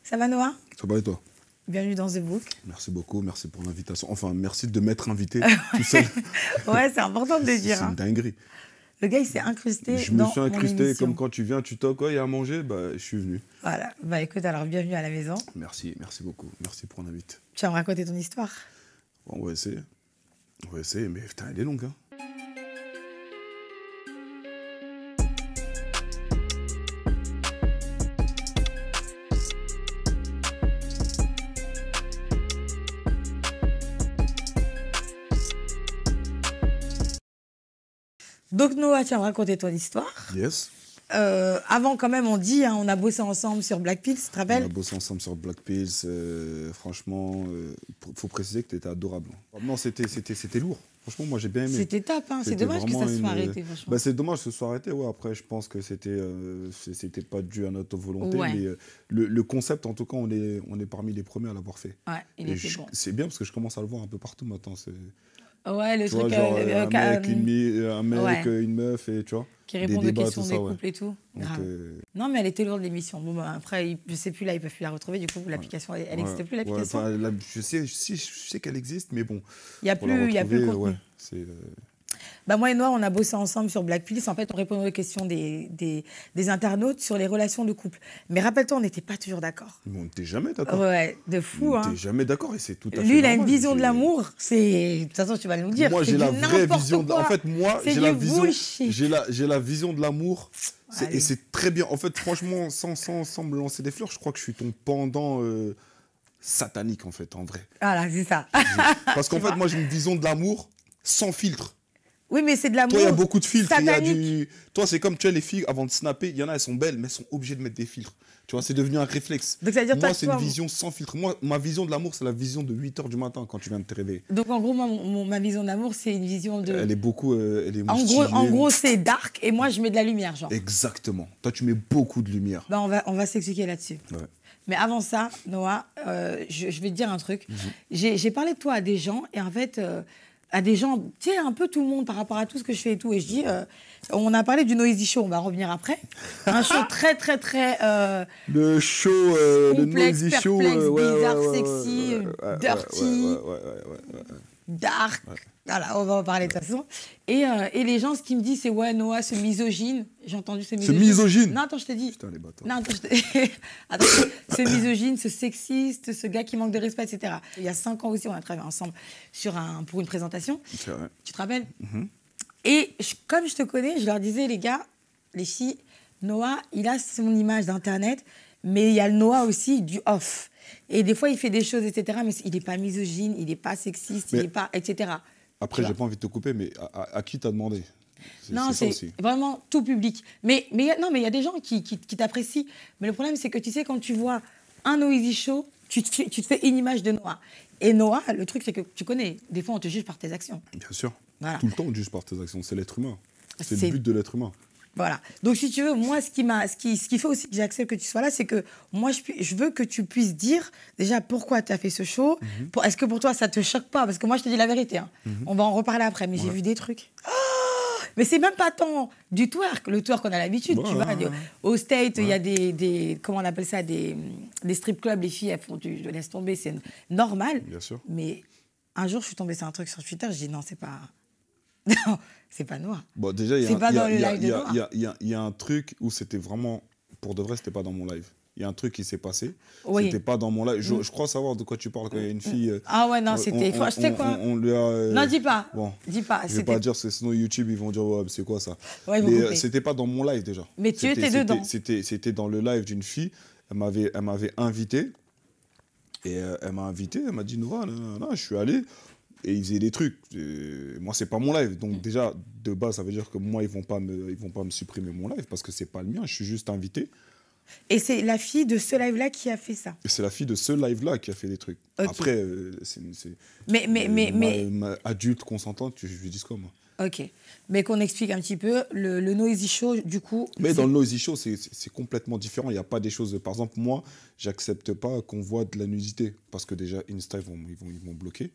Ça va Noah? Ça va et toi? Bienvenue dans The Book. Merci beaucoup, merci pour l'invitation. Enfin, merci de m'être invité tout seul. Ouais, c'est important de le dire. C'est une dinguerie. Le gars, il s'est incrusté Je me suis incrusté mon émission. comme quand tu viens, tu toques, il y a à manger, bah, je suis venu. Voilà. Bah écoute, alors bienvenue à la maison. Merci, merci beaucoup. Merci pour l'invite. Tu vas me raconter ton histoire? Bon, on va essayer. On va essayer, mais putain, elle est longue, hein. Donc Noah, tu vas me raconter ton histoire. Yes. Avant, quand même, on dit, hein, on a bossé ensemble sur Black Pills, tu te On rappelles? a bossé ensemble sur Black Pills. Franchement, faut préciser que tu étais adorable. Non, c'était lourd. Franchement, moi, j'ai bien aimé. C'était top, hein. C'est dommage que ça se soit arrêté, franchement. Bah, c'est dommage que ça se soit arrêté, ouais. Après, je pense que c'était pas dû à notre volonté. Ouais. Mais le concept, en tout cas, on est parmi les premiers à l'avoir fait. Ouais, il était bon. C'est bien parce que je commence à le voir un peu partout maintenant. Ouais, le tu truc... vois, genre, un mec, ouais. une meuf, et tu vois. Qui répond aux débats, questions tout des ça, couples et tout. Donc, Grave. Non, mais elle était lourde, l'émission. Bon, bah, après, je sais plus, là, ils peuvent plus la retrouver. Du coup, l'application, elle n'existe plus, l'application. Ouais, je sais qu'elle existe, mais bon. Il n'y a plus le contenu. Ouais, bah, moi et Noah, on a bossé ensemble sur Black Pills. En fait, on répondait aux questions des internautes sur les relations de couple. Mais rappelle-toi, on n'était pas toujours d'accord. On n'était jamais d'accord. Ouais, de fou. On n'était jamais d'accord et c'est tout à fait Lui, il a normal. une vision de l'amour. De toute façon, tu vas nous dire. Moi, j'ai la vraie vision. En fait, moi, j'ai la vision de l'amour. Et c'est très bien. En fait, franchement, sans me lancer des fleurs, je crois que je suis ton pendant satanique, en fait, en vrai. Voilà, c'est ça. Parce qu'en fait, moi, j'ai une vision de l'amour sans filtre. Oui, mais c'est de l'amour. Toi, il y a beaucoup de filtres. Satanique. Toi, c'est comme, tu vois, les filles, avant de snapper, il y en a, elles sont belles, mais elles sont obligées de mettre des filtres. Tu vois, c'est devenu un réflexe. Donc, ça veut dire moi, c'est une vision sans filtre. Moi, ma vision de l'amour, c'est la vision de 8 h du matin quand tu viens de te réveiller. Donc, en gros, ma vision de l'amour, c'est une vision de... Elle est beaucoup... elle est en gros, c'est dark et moi, je mets de la lumière, genre. Exactement. Toi, tu mets beaucoup de lumière. Bah, on va s'expliquer là-dessus. Ouais. Mais avant ça, Noah, je vais te dire un truc. J'ai parlé de toi à des gens et en fait... à des gens, tu sais, un peu tout le monde par rapport à tout ce que je fais et tout. Et je dis, on a parlé du Noisy Show, on va revenir après. Un show très, très, très... le show, complexe, le Noisy Show. Bizarre, sexy, dirty, dark. Ouais. Voilà, on va en parler de toute façon. Et les gens, ce qu'ils me disent, c'est, ouais, Noah, ce misogyne. J'ai entendu ce misogyne. Ce misogyne? Non, attends, je te dis. Putain, les bâtards. Non, attends, ce misogyne, ce sexiste, ce gars qui manque de respect, etc. Il y a 5 ans aussi, on a travaillé ensemble pour une présentation. C'est vrai. Tu te rappelles? Et comme je te connais, je leur disais, les gars, les filles, Noah, il a son image d'Internet, mais il y a le Noah aussi du off. Et des fois, il fait des choses, etc. Mais il n'est pas misogyne, il n'est pas sexiste, il n'est pas, etc. Après, j'ai pas envie de te couper, mais à qui t'as demandé? Non, c'est vraiment tout public. Mais il y a des gens qui t'apprécient. Mais le problème, c'est que tu sais, quand tu vois un Noisy Show, tu te fais une image de Noah. Et Noah, le truc, c'est que tu connais, des fois, on te juge par tes actions. Bien sûr. Voilà. Tout le temps, on te juge par tes actions. C'est l'être humain. C'est le but de l'être humain. Voilà. Donc, si tu veux, moi, ce qui fait aussi que j'accepte que tu sois là, c'est que moi, je veux que tu puisses dire déjà pourquoi tu as fait ce show. Est-ce que pour toi, ça te choque pas? Parce que moi, je te dis la vérité. Hein. On va en reparler après, mais j'ai vu des trucs. Oh, mais c'est même pas tant du twerk. Le twerk, on a l'habitude. Tu vois, au State, il y a des comment on appelle ça, des strip clubs. Les filles, elles font je laisse tomber, c'est normal. Bien sûr. Mais un jour, je suis tombée sur un truc sur Twitter, je dis non, c'est pas... Non, c'est pas Noah. Bon, déjà, il y a un truc où c'était vraiment, pour de vrai, c'était pas dans mon live. Il y a un truc qui s'est passé. Oui. C'était pas dans mon live. Je crois savoir de quoi tu parles quand il y a une fille. Ah ouais, non, c'était. Tu sais quoi? On lui a. Non, dis pas. Bon, dis pas. Je vais pas dire, sinon YouTube, ils vont dire, ouais, c'est quoi ça? Ouais, mais c'était pas dans mon live déjà. Mais tu étais dedans. C'était dans le live d'une fille. Elle m'avait invité. Et elle m'a invité. Elle m'a dit, Noah, je suis allé. Et ils faisaient des trucs. Moi, c'est pas mon live. Donc, déjà, de base, ça veut dire que moi, ils vont pas me supprimer mon live parce que c'est pas le mien. Je suis juste invité. Et c'est la fille de ce live-là qui a fait ça? Et c'est la fille de ce live-là qui a fait des trucs. Okay. Après, c'est adulte, consentante, je lui dis quoi, moi? Ok. Mais qu'on explique un petit peu, le Noisy Show, du coup... Mais dans le Noisy Show, c'est complètement différent. Il n'y a pas des choses... Par exemple, moi, j'accepte pas qu'on voit de la nudité. Parce que déjà, Insta, ils vont bloquer.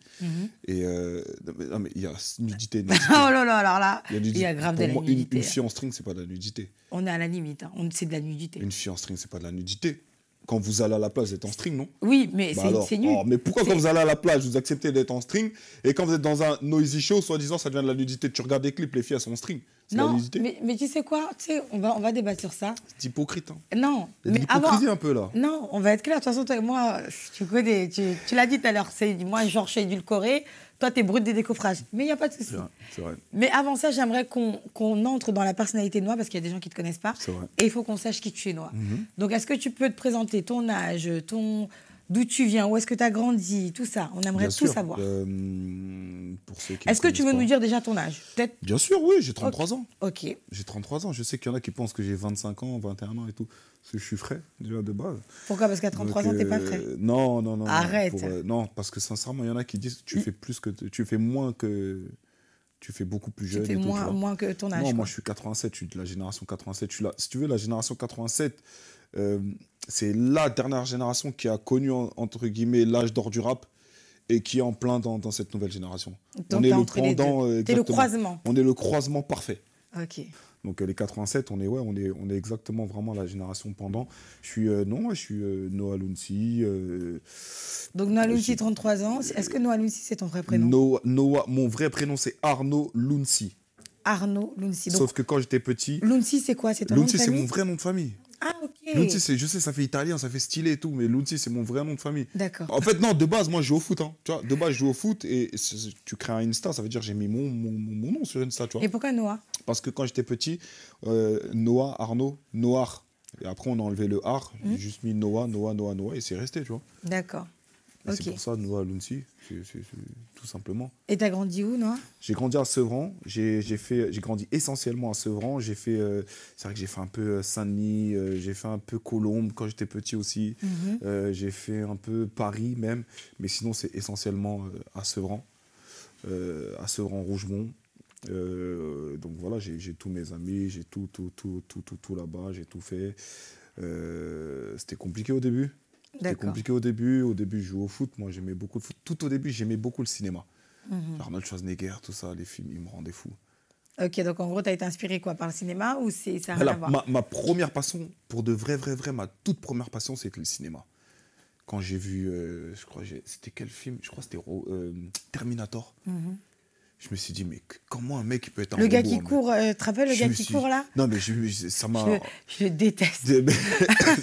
Et non, mais il y a nudité. Oh là là, alors là, il y a grave de la nudité. Une fille en string, c'est pas de la nudité. On est à la limite. Hein. C'est de la nudité. Une fille en string, c'est pas de la nudité. Quand vous allez à la plage, vous êtes en string, non? Oui, mais Bah alors, c'est nul. mais pourquoi quand vous allez à la plage, vous acceptez d'être en string et quand vous êtes dans un noisy show, soi-disant, ça devient de la nudité? Tu regardes des clips, les filles, elles sont en string. C'est la Non, nudité? mais tu sais quoi? Tu sais, on va débattre sur ça. C'est hypocrite. Hein. Non, Il y a de mais avant... l'hypocrisie un peu là. Non, on va être clair. De toute façon, toi et moi, tu connais, tu l'as dit tout à l'heure, c'est moi, genre, je suis édulcorée. Toi, t'es brut des décoffrages. Mais il n'y a pas de souci. C'est vrai. Mais avant ça, j'aimerais qu'on entre dans la personnalité de Noah, parce qu'il y a des gens qui ne te connaissent pas. C'est vrai. Et il faut qu'on sache qui tu es, Noah. Donc, est-ce que tu peux te présenter ton âge, d'où tu viens, où est-ce que tu as grandi, tout ça? On aimerait Bien tout sûr. savoir. Pour ceux qui Est-ce que tu veux connaissent nous pas. dire déjà ton âge? Peut-être. Bien sûr, oui, j'ai 33 ans. Ok. J'ai 33 ans. Je sais qu'il y en a qui pensent que j'ai 25 ans, 21 ans et tout. Parce que je suis frais, déjà, de base. Pourquoi? Parce qu'à 33 ans, t'es pas prêt. Non, non, non. Arrête. Non, parce que sincèrement, il y en a qui disent que tu fais plus que... Tu fais moins que... Tu fais beaucoup plus jeune. Tu fais et tout, tu vois. moins que ton âge. Non, quoi. moi, je suis 87. Je suis de la génération 87. Je suis là. Si tu veux, la génération 87... c'est la dernière génération qui a connu, entre guillemets, l'âge d'or du rap et qui est en plein dans cette nouvelle génération. Donc, on est t'es le entre les deux. pendant. T'es le Exactement. croisement. On est le croisement parfait. Ok. Donc les 87, on est exactement vraiment la génération pendant. Je suis Noah Lunsi. Donc Noah Lunsi, 33 ans. Est-ce que Noah Lunsi, c'est ton vrai prénom? Noah, mon vrai prénom, c'est Arnaud Lunsi. Arnaud Lunsi. Donc, Sauf que quand j'étais petit, Lunsi, c'est quoi? C'est ton nom de Lunsi, c'est famille? mon vrai nom de famille. Ah, ok. Lunsi, je sais, ça fait italien, ça fait stylé et tout, mais Lunsi, c'est mon vrai nom de famille. D'accord. En fait, non, de base, moi, je joue au foot. Hein, tu vois, de base, je joue au foot et tu crées un Insta, ça veut dire que j'ai mis mon nom sur Insta, tu vois. Et pourquoi Noah? Parce que quand j'étais petit, Noah, Arnaud, Noir. Et après, on a enlevé le art, j'ai juste mis Noah, et c'est resté, tu vois. D'accord. Et Ok. c'est pour ça, Noah Lunsi, c'est tout simplement. Et t'as grandi où, Noah? J'ai grandi à Sevran, j'ai grandi essentiellement à Sevran. C'est vrai que j'ai fait un peu Saint-Denis, j'ai fait un peu Colombes quand j'étais petit aussi. J'ai fait un peu Paris même, mais sinon c'est essentiellement à Sevran Rougemont. Donc voilà, j'ai tous mes amis, j'ai tout là-bas, j'ai tout fait. C'était compliqué au début. C'était compliqué au début. Au début, je jouais au foot. Moi, j'aimais beaucoup le foot. Tout au début, j'aimais beaucoup le cinéma. Arnold Schwarzenegger, tout ça, les films, ils me rendaient fou. Ok, donc en gros, t'as été inspiré quoi, par le cinéma ou ça n'a rien à voir? Ma première passion, pour de vrai, ma toute première passion, c'était le cinéma. Quand j'ai vu, je crois, c'était quel film? Je crois que c'était Terminator. Je me suis dit, mais comment un mec peut être un Le robot, gars qui court, tu te rappelles le gars qui court là? Non, mais ça m'a... Je le déteste.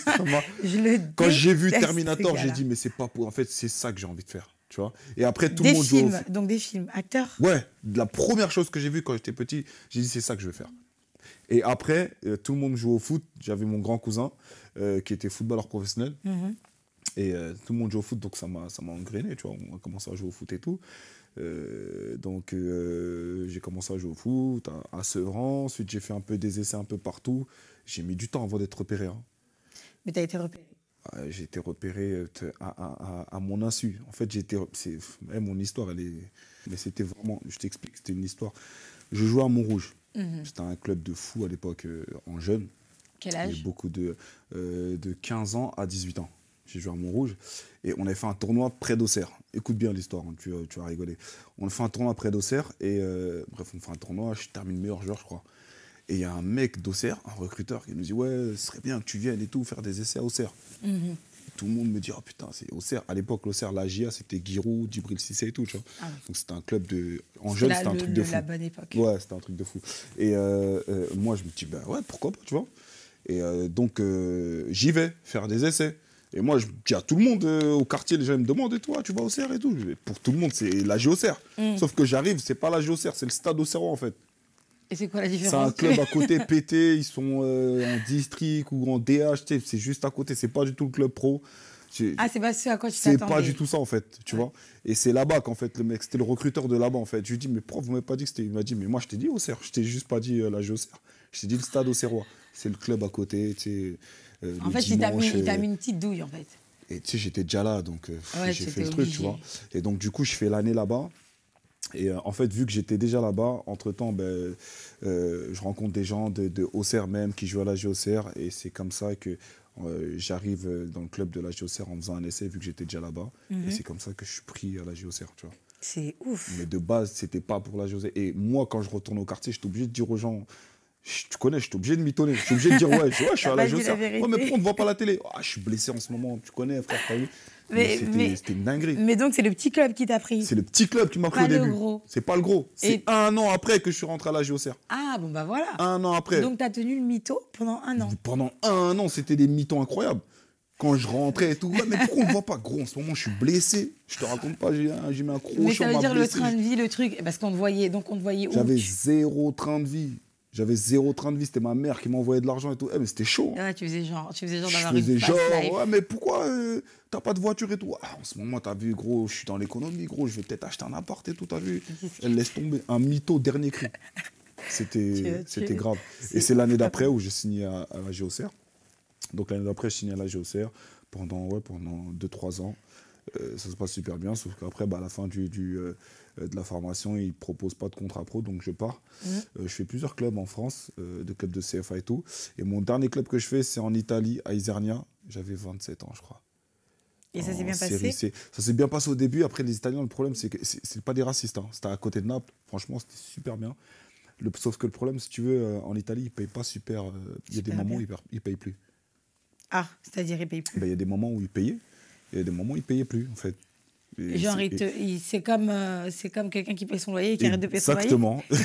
Ça m'a... Je le Quand j'ai vu déteste, Terminator, ce j'ai gars-là. dit, mais c'est pas pour... En fait, c'est ça que j'ai envie de faire, tu vois. Et après, tout Des le monde joue au films, donc des films, acteurs? Ouais, la première chose que j'ai vue quand j'étais petit, j'ai dit, c'est ça que je veux faire. Et après, tout le monde joue au foot. J'avais mon grand cousin qui était footballeur professionnel. Et tout le monde joue au foot, donc ça m'a engrainé, tu vois. On a commencé à jouer au foot et tout. Donc j'ai commencé à jouer au foot à Sevran. Ensuite, j'ai fait un peu des essais un peu partout. J'ai mis du temps avant d'être repéré. Hein. Mais t'as été repéré. J'ai été repéré à mon insu. En fait, mon histoire, elle est... Mais c'était vraiment... Je t'explique, c'était une histoire. Je jouais à Montrouge. C'était un club de fous à l'époque, en jeune. Quel Il y âge? avait beaucoup de 15 ans à 18 ans. J'ai joué à Montrouge et on avait fait un tournoi près d'Auxerre. Écoute bien l'histoire, hein, tu vas rigoler. On a fait un tournoi près d'Auxerre et bref, on fait un tournoi, je termine meilleur joueur, je crois. Et il y a un mec d'Auxerre, un recruteur, qui nous dit « Ouais, ce serait bien que tu viennes et tout, faire des essais à Auxerre. Tout le monde me dit « Oh putain, c'est Auxerre ». À l'époque, l'Auxerre, la GIA, c'était Giroud, Djibril Cissé et tout, tu vois. Donc c'était un club de... En jeune, c'était un truc de fou. La bonne époque. Ouais, c'était un truc de fou. Et moi, je me dis « Bah ouais, pourquoi pas, tu vois ». Et donc, j'y vais faire des essais. Et moi, je dis à tout le monde au quartier, les gens me demandent, et toi, tu vas au Auxerre et tout. Pour tout le monde, c'est la Auxerre. Sauf que j'arrive, c'est pas la Auxerre, c'est le stade Auxerrois en fait. Et c'est quoi la différence? C'est un club à côté pété, ils sont en district ou en DH, tu sais, c'est juste à côté, c'est pas du tout le club pro. Ah, c'est pas ce à quoi tu C'est t'attendais. pas du tout ça en fait, tu vois. Et c'est là-bas qu'en fait, le mec, c'était le recruteur de là-bas en fait. Je lui dis, mais pourquoi vous m'avez pas dit que c'était. Il m'a dit, mais moi je t'ai dit Auxerre, je t'ai juste pas dit la Auxerre. Je t'ai dit le stade Auxerrois. C'est le club à côté, tu sais. En fait, il t'a mis une petite douille en fait. Et tu sais, j'étais déjà là, donc j'ai fait le truc, obligé. tu vois. Et donc, du coup, je fais l'année là-bas. Et en fait, vu que j'étais déjà là-bas, entre-temps, je rencontre des gens de Auxerre même qui jouent à la GOCR. Et c'est comme ça que j'arrive dans le club de la GOCR en faisant un essai, vu que j'étais déjà là-bas. Et c'est comme ça que je suis pris à la GOCR, tu vois. C'est ouf. Mais de base, c'était pas pour la GOCR. Et moi, quand je retourne au quartier, j'étais obligé de dire aux gens... Tu connais, je suis obligé de mitonner. Je suis obligé de dire, ouais, je suis à la Géocère. Ouais, mais pourquoi on ne voit pas la télé? Je suis blessé en ce moment, tu connais, frère, t'as vu? C'était une dinguerie. Mais donc, c'est le petit club qui t'a pris? C'est le petit club qui m'a pris au début. C'est pas le gros. C'est 1 an après que je suis rentré à la Géocère. Ah, bon, bah voilà. 1 an après. Donc, t'as tenu le mytho pendant 1 an? Pendant 1 an, c'était des mythos incroyables. Quand je rentrais et tout, ouais, mais pourquoi on ne voit pas? Gros, en ce moment, je suis blessé. Je te raconte pas, j'ai mis un crochet. Mais ça veut dire le train de vie, le truc, parce qu'on te voyait, donc on te voyait où? J'avais 0 train de vie. J'avais 0 train de vie, c'était ma mère qui m'envoyait de l'argent et tout. Mais c'était chaud. Ouais, tu faisais genre d'avoir une fast life. Ouais, mais pourquoi t'as pas de voiture et tout? En ce moment, t'as vu, gros, je suis dans l'économie, gros, je vais peut-être acheter un appart et tout, t'as vu? Elle laisse tomber. Un mytho, dernier cri. C'était grave. Et c'est l'année d'après où j'ai signé à la Géocère. Donc l'année d'après, je signe à la Géocère pendant 2-3 ans. Ça se passe super bien, sauf qu'après, à la fin de la formation, ils ne proposent pas de contrat pro, donc je pars. Je fais plusieurs clubs en France, de clubs de CFA et tout. Et mon dernier club que je fais, c'est en Italie, à Isernia. J'avais 27 ans, je crois. Et ça s'est bien passé? Ça s'est bien passé au début. Après, les Italiens, le problème, c'est que c'est pas des racistes. Hein. C'était à côté de Naples. Franchement, c'était super bien. Sauf que le problème, si tu veux, en Italie, ils ne payent pas super. Il y a des moments où ils ne payent plus. Ah, c'est-à-dire ils ne payent plus? Il y a des moments où ils payaient. Il y a des moments où ils ne payaient plus, en fait. Genre, c'est comme quelqu'un qui paye son loyer et qui arrête de payer son loyer.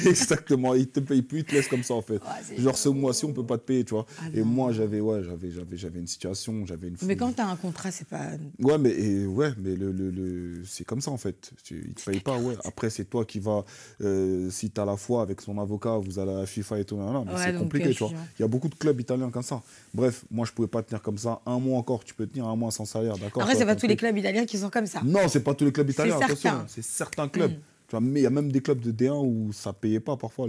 Exactement. Ils ne te payent plus, ils te laissent comme ça, en fait. Genre, ce mois-ci, on ne peut pas te payer, tu vois. Et moi, j'avais une situation, Mais quand tu as un contrat, c'est pas... Ouais, mais c'est comme ça, en fait. Ils ne te payent pas, ouais. Après, c'est toi qui vas... si tu as la foi avec son avocat, vous allez à la FIFA et tout, mais c'est compliqué, tu vois. Il y a beaucoup de clubs italiens comme ça. Bref, moi, je ne pouvais pas tenir comme ça. 1 mois encore, tu peux tenir 1 mois sans salaire, d'accord? Après, c'est pas tous les clubs italiens qui sont comme ça. Non, c'est pas tous les clubs italiens, attention, c'est certains clubs. Tu vois, mais il y a même des clubs de D1 où ça payait pas parfois.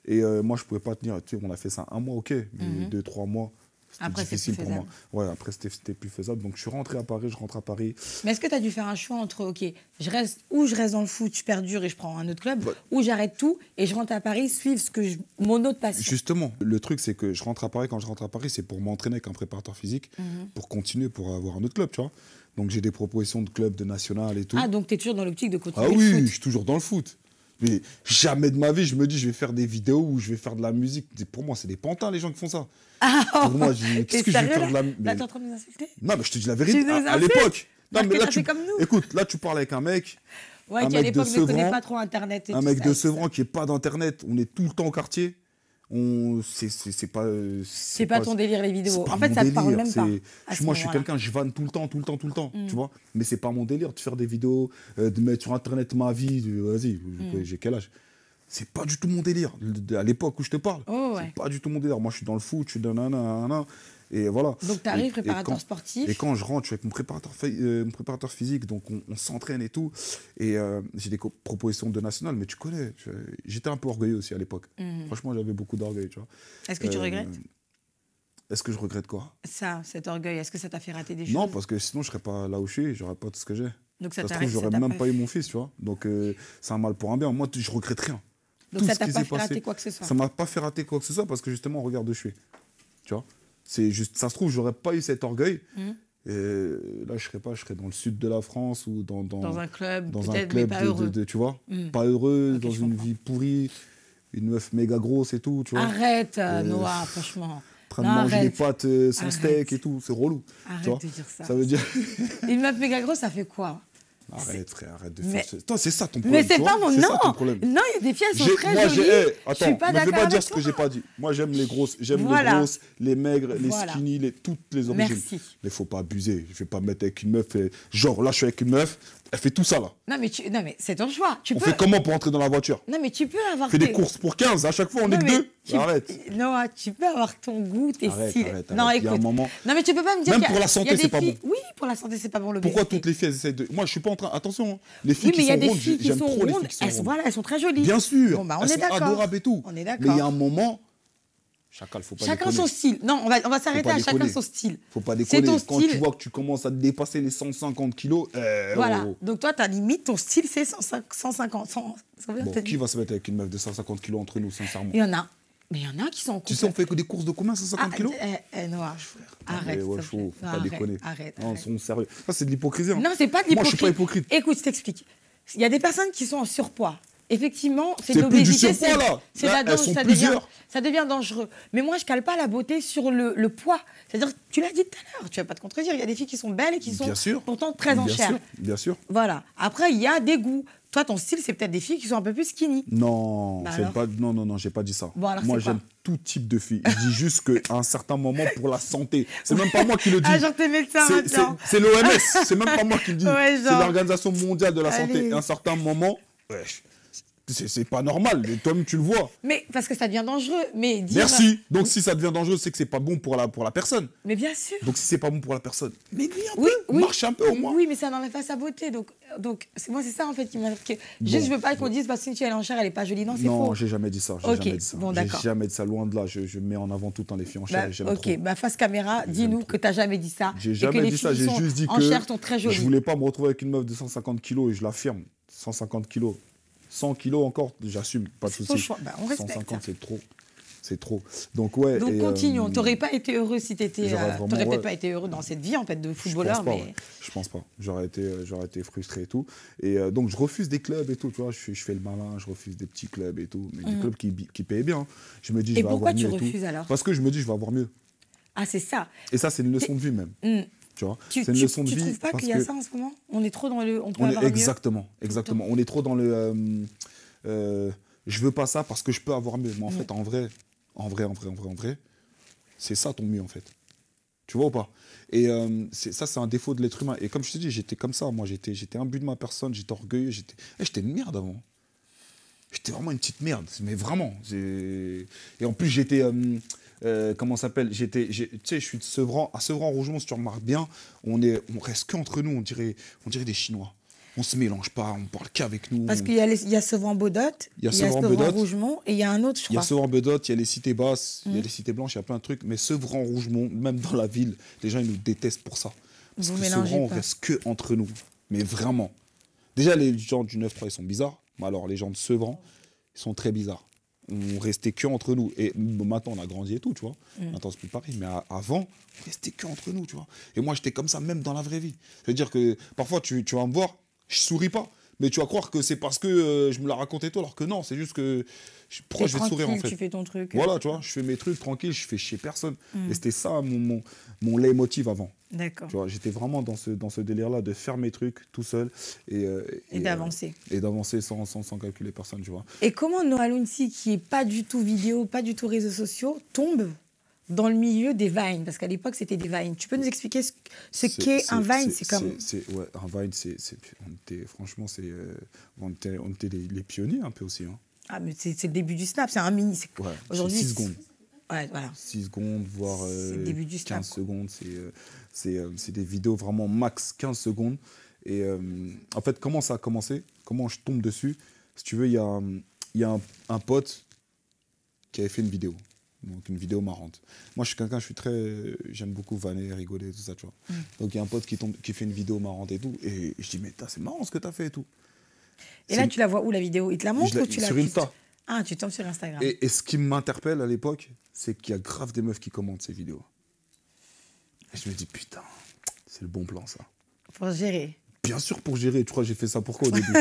Et moi, je pouvais pas tenir. Tu sais, on a fait ça 1 mois, ok, mais 2-3 mois, c'était difficile pour moi. Ouais, après, c'était plus faisable. Donc, je rentre à Paris. Mais est-ce que tu as dû faire un choix entre, ok, je reste dans le foot, je perdure et je prends un autre club, ou j'arrête tout et je rentre à Paris, suivre mon autre passion? Justement, le truc, c'est que quand je rentre à Paris, c'est pour m'entraîner avec un préparateur physique, pour continuer, pour avoir un autre club, tu vois. Donc, j'ai des propositions de clubs, de national et tout. Ah, donc tu es toujours dans l'optique de continuer le foot? Ah oui, je suis toujours dans le foot. Mais jamais de ma vie, je me dis, je vais faire des vidéos ou je vais faire de la musique. Pour moi, c'est des pantins, les gens qui font ça. Pour moi, qu'est-ce que je vais faire de la musique? Là, t'es en train de nous insulter? Non, mais je te dis la vérité. À l'époque. Non, mais là, comme nous. Écoute, là, tu parles avec un mec. Ouais, qui à l'époque ne connaît pas trop Internet. Un mec de Sevran qui n'est pas d'Internet. On est tout le temps au quartier. C'est pas ton délire, les vidéos. En fait, ça te parle même pas. Moi, je suis quelqu'un, je vanne tout le temps, tu vois. Mais c'est pas mon délire de faire des vidéos, de mettre sur Internet ma vie. Vas-y, j'ai quel âge? C'est pas du tout mon délire. À l'époque où je te parle, c'est pas du tout mon délire. Moi, je suis dans le foot, je suis dans nanana. Et voilà. Donc, tu arrives, préparateur sportif. Et quand je rentre, je suis avec mon préparateur physique, donc on s'entraîne et tout. Et j'ai des propositions de national, mais tu connais, j'étais un peu orgueilleux aussi à l'époque. Franchement, j'avais beaucoup d'orgueil, tu vois. Est-ce que tu regrettes? Est-ce que je regrette quoi? Cet orgueil, est-ce que ça t'a fait rater des choses? Non, parce que sinon, je serais pas là où je suis, j'aurais pas tout ce que j'ai. Donc, ça se trouve, j'aurais même pas eu mon fils, tu vois. Donc, c'est un mal pour un bien. Moi, je regrette rien. Donc, ça t'a pas fait rater quoi que ce soit? Ça m'a pas fait rater quoi que ce soit parce que justement, regarde où je suis. Tu vois? C'est juste, ça se trouve, j'aurais pas eu cet orgueil. Et là, je serais dans le sud de la France ou dans un club, mais pas heureux. Tu vois, pas heureux, dans une vie pourrie, une meuf méga grosse et tout, tu vois. Arrête, Noah, franchement. En train de manger des pâtes sans steak et tout, c'est relou. Arrête de dire ça. Ça veut dire... Une meuf méga grosse, ça fait quoi? Arrête, frère, arrête de faire ça. Toi, c'est ça ton problème. Mais c'est pas mon... Non, il y a des filles, elles sont très jolies. Attends, je suis pas d'accord. Ne vais pas dire ce que j'ai pas dit. Moi, j'aime les grosses, les maigres, les skinny, toutes les origines. Merci. Mais faut pas abuser. Je vais pas me mettre avec une meuf. Genre, là, je suis avec une meuf, elle fait tout ça, là. Non, mais c'est ton choix. On fait comment pour entrer dans la voiture? Non, mais tu peux avoir... Fais des courses pour 15, à chaque fois, on est que 2. Arrête. Non, tu peux avoir ton goût, tes styles. Arrête. Non, écoute. Il y a un moment... Non, mais tu peux pas me dire même pour la santé, c'est pas bon. Oui, pour la santé, c'est pas bon, le Pourquoi toutes les filles, elles essayent de... Moi, je suis pas en train... Attention, les filles qui sont rondes, j'aime trop les filles qui sont rondes. Voilà, elles sont très jolies. Bien sûr. Bon, bah, elles sont adorables et tout. On est d'accord. Mais il y a un moment... Chacun son style. Non, on va s'arrêter à chacun son style. Faut pas déconner. C'est ton style. Quand tu vois que tu commences à dépasser les 150 kilos... voilà. Donc toi, ta limite, ton style, c'est 150. Bon, qui va se mettre avec une meuf de 150 kilos entre nous, sincèrement? Il y en a. Mais il y en a qui sont en couple. Tu sais, on fait que des courses de combien, 150 kilos? Noah, arrête. Faut pas déconner. Arrête. Non, sont sérieux. Ça, c'est de l'hypocrisie. Non, c'est pas de l'hypocrisie. Moi, je suis pas hypocrite. Écoute, je t'explique. Il y a des personnes qui sont en surpoids. effectivement, c'est de C'est plus du l'obésité. surpoids, là. C'est Là, la elles danse, sont ça devient, plusieurs. ça devient dangereux. Mais moi, je cale pas la beauté sur le poids. C'est-à-dire, tu l'as dit tout à l'heure, tu vas pas te contredire. Il y a des filles qui sont belles et qui sont Bien sûr. pourtant très en Bien chair. sûr, bien sûr. Voilà. Après, il y a des goûts. Toi, ton style, c'est peut-être des filles qui sont un peu plus skinny. Non, Bah j'aime alors pas, non, j'ai pas dit ça. Bon, alors moi, c'est quoi j'aime tout type de filles. Je dis juste qu'à un certain moment, pour la santé, c'est même pas moi qui le dis. Ah, genre t'es médecin maintenant. C'est l'OMS, c'est même pas moi qui le dis. Ouais, C'est genre. l'Organisation mondiale de la santé. Allez. À un certain moment, wesh, c'est pas normal. Et toi-même, tu le vois. Mais parce que ça devient dangereux. Mais dire... Merci. Donc, si ça devient dangereux, c'est que c'est pas bon pour la personne. Mais bien sûr. Donc, si c'est pas bon pour la personne, maigris un Oui, peu, oui. marche un peu au moins. Oui, mais ça n'enlève pas sa beauté. Donc moi, c'est ça en fait qui m'a marqué. Juste, je veux pas qu'on dise parce que si elle est en chair, elle est pas jolie. Non, c'est Non, faux. j'ai jamais dit ça. J'ai Ok, jamais dit ça. bon, J'ai d'accord. jamais dit ça. Loin de là. Je mets en avant tout le temps les filles en chair. Bah, et j'aime ok, trop. bah, face caméra, dis-nous que tu n'as jamais dit ça. J'ai et que jamais les dit ça. filles J'ai juste dit en que chair sont très jolies. je voulais pas me retrouver avec une meuf de 150 kilos et je l'affirme. 150 kilos. 100 kilos encore, j'assume. Pas de C'est ton souci. choix. Bah, on respecte. 150, c'est trop. C'est trop. Donc, ouais. Donc et, continuons. T'aurais pas été heureux si t'étais. j'aurais vraiment, T'aurais peut-être ouais. pas été heureux dans cette vie en fait de Je footballeur, pense pas, mais. ouais. Je pense pas. J'aurais été frustré et tout. Et donc, je refuse des clubs et tout. Tu vois, je fais le malin, je refuse des petits clubs et tout. Mais des clubs qui payent bien. Je me dis, je Et vais pourquoi avoir tu mieux et tout. refuses alors? Parce que je me dis, je vais avoir mieux. Ah, c'est ça. Et ça, c'est une leçon de vie même. Tu vois, c'est une leçon de vie. Tu trouves pas parce qu'il y a que ça en ce moment? On est trop dans le. On peut on est avoir mieux. exactement. On est trop dans le. Je veux pas ça parce que je peux avoir mieux. Mais en fait, en vrai, c'est ça ton mieux en fait. Tu vois ou pas? Et ça, c'est un défaut de l'être humain. Et comme je te dis, j'étais comme ça. Moi, j'étais imbu de ma personne. J'étais orgueilleux. J'étais une merde avant. J'étais vraiment une petite merde. Mais vraiment. Et en plus, j'étais. Comment ça s'appelle? Tu sais, je suis de Sevran. À Sevran-Rougemont, si tu remarques bien, on reste qu'entre nous. On dirait des Chinois. On se mélange pas, on parle qu'avec nous. Parce qu'il y a Sevran-Bodot, il y a Sevran-Rougemont et il y a un autre, je Il y a crois. Sevran-Bodot, il y a les cités basses, il y a les cités blanches, il y a plein de trucs. Mais Sevran-Rougemont, même dans la ville, les gens ils nous détestent pour ça. Parce Vous que mélangez Sevran, on pas. reste que entre nous. Mais vraiment. Déjà, les gens du 9-3, ils sont bizarres. Mais alors, les gens de Sevran, ils sont très bizarres. On restait que entre nous. Et maintenant, on a grandi et tout, tu vois. Maintenant, c'est plus pareil. Mais avant, on restait que entre nous, tu vois. Et moi, j'étais comme ça, même dans la vraie vie. C'est-à-dire que parfois, tu vas me voir, je souris pas. Mais tu vas croire que c'est parce que je me la racontais toi, alors que non, c'est juste que. Pourquoi je vais te sourire en fait? Tu fais ton truc. Voilà, tu vois, je fais mes trucs tranquille, je fais chier personne. Et c'était ça mon leitmotiv avant. D'accord. Tu vois, j'étais vraiment dans ce délire-là de faire mes trucs tout seul et d'avancer. Et d'avancer sans calculer personne, tu vois. Et comment Noah Lounsi, qui n'est pas du tout vidéo, pas du tout réseaux sociaux, tombe dans le milieu des Vines? Parce qu'à l'époque, c'était des Vines. Tu peux nous expliquer ce qu'est un Vine? C'est comme... Ouais, un Vine, franchement, on était les pionniers un peu aussi. Hein. Ah, mais c'est le début du Snap, c'est un mini. Ouais, aujourd'hui, 6 secondes. Ouais, voilà. 6 secondes, voire C'est le début du Snap, 15 secondes. C'est des vidéos vraiment max 15 secondes. Et en fait, comment ça a commencé? Comment je tombe dessus? Si tu veux, il y a un pote qui avait fait une vidéo. Donc une vidéo marrante. Moi, je suis quelqu'un, j'aime beaucoup vanner, rigoler, tout ça, tu vois. Donc il y a un pote qui fait une vidéo marrante et tout. Et je dis, mais c'est marrant ce que tu as fait et tout. Et là, tu la vois où la vidéo? Il te la montre ou tu la... Sur Insta. Ah, tu tombes sur Instagram. Et ce qui m'interpelle à l'époque, c'est qu'il y a grave des meufs qui commentent ces vidéos. Et je me dis, putain, c'est le bon plan, ça. Pour gérer. Bien sûr, pour gérer. Tu crois que j'ai fait ça pour quoi au début?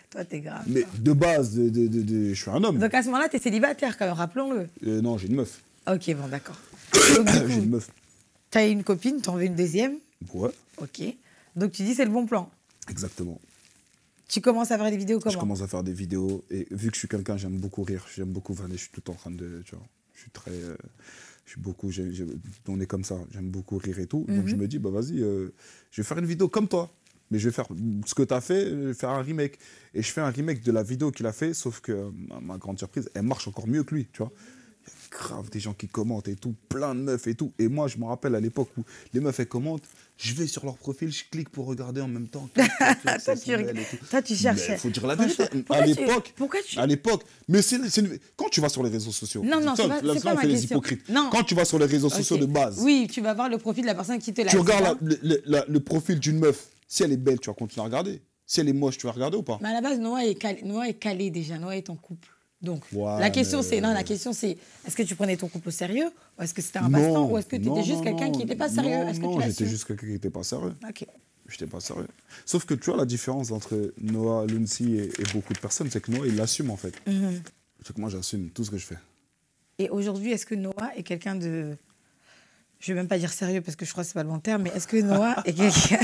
Toi, t'es grave. Mais de base, je suis un homme. Donc à ce moment-là, t'es célibataire quand même, rappelons-le. Non, j'ai une meuf. Ok, bon, d'accord. J'ai une meuf. T'as une copine, t'en veux une deuxième? Ouais. Ok. Donc tu dis c'est le bon plan. Exactement. Tu commences à faire des vidéos comment? Je commence à faire des vidéos et vu que je suis quelqu'un, j'aime beaucoup rire, j'aime beaucoup vanner, je suis tout le temps en train de, tu vois, je suis très, on est comme ça, j'aime beaucoup rire et tout, donc je me dis bah vas-y, je vais faire une vidéo comme toi, mais je vais faire ce que tu as fait, je vais faire un remake et je fais un remake de la vidéo qu'il a fait, sauf que ma grande surprise, elle marche encore mieux que lui, tu vois. Il y a grave des gens qui commentent et tout, plein de meufs et tout. Et moi, je me rappelle à l'époque où les meufs, elles commentent, je vais sur leur profil, je clique pour regarder en même temps. Toi, tu cherches. Il faut dire la vérité. À l'époque, Pourquoi tu... à l'époque, mais quand tu vas sur les réseaux sociaux, non, c'est pas on ma fait les question. hypocrites. Non. Quand tu vas sur les réseaux sociaux de base, oui, tu vas voir le profil de la personne qui te l'a. tu regardes le profil d'une meuf. Si elle est belle, tu vas continuer à regarder. Si elle est moche, tu vas regarder ou pas? Mais à la base, Noah est calé déjà. Noah est en couple. Donc, ouais, la question c'est, est-ce que tu prenais ton couple au sérieux? Ou est-ce que c'était un passe-temps? Ou est-ce que tu étais juste quelqu'un qui n'était pas sérieux? Non, j'étais juste quelqu'un qui n'était pas sérieux. Ok. J'étais pas sérieux. Sauf que tu vois la différence entre Noah, Lunsi et beaucoup de personnes, c'est que Noah, il l'assume en fait. C'est que moi, j'assume tout ce que je fais. Et aujourd'hui, est-ce que Noah est quelqu'un de... Je vais même pas dire sérieux parce que je crois que c'est pas le bon terme, mais est-ce que Noah est quelqu'un...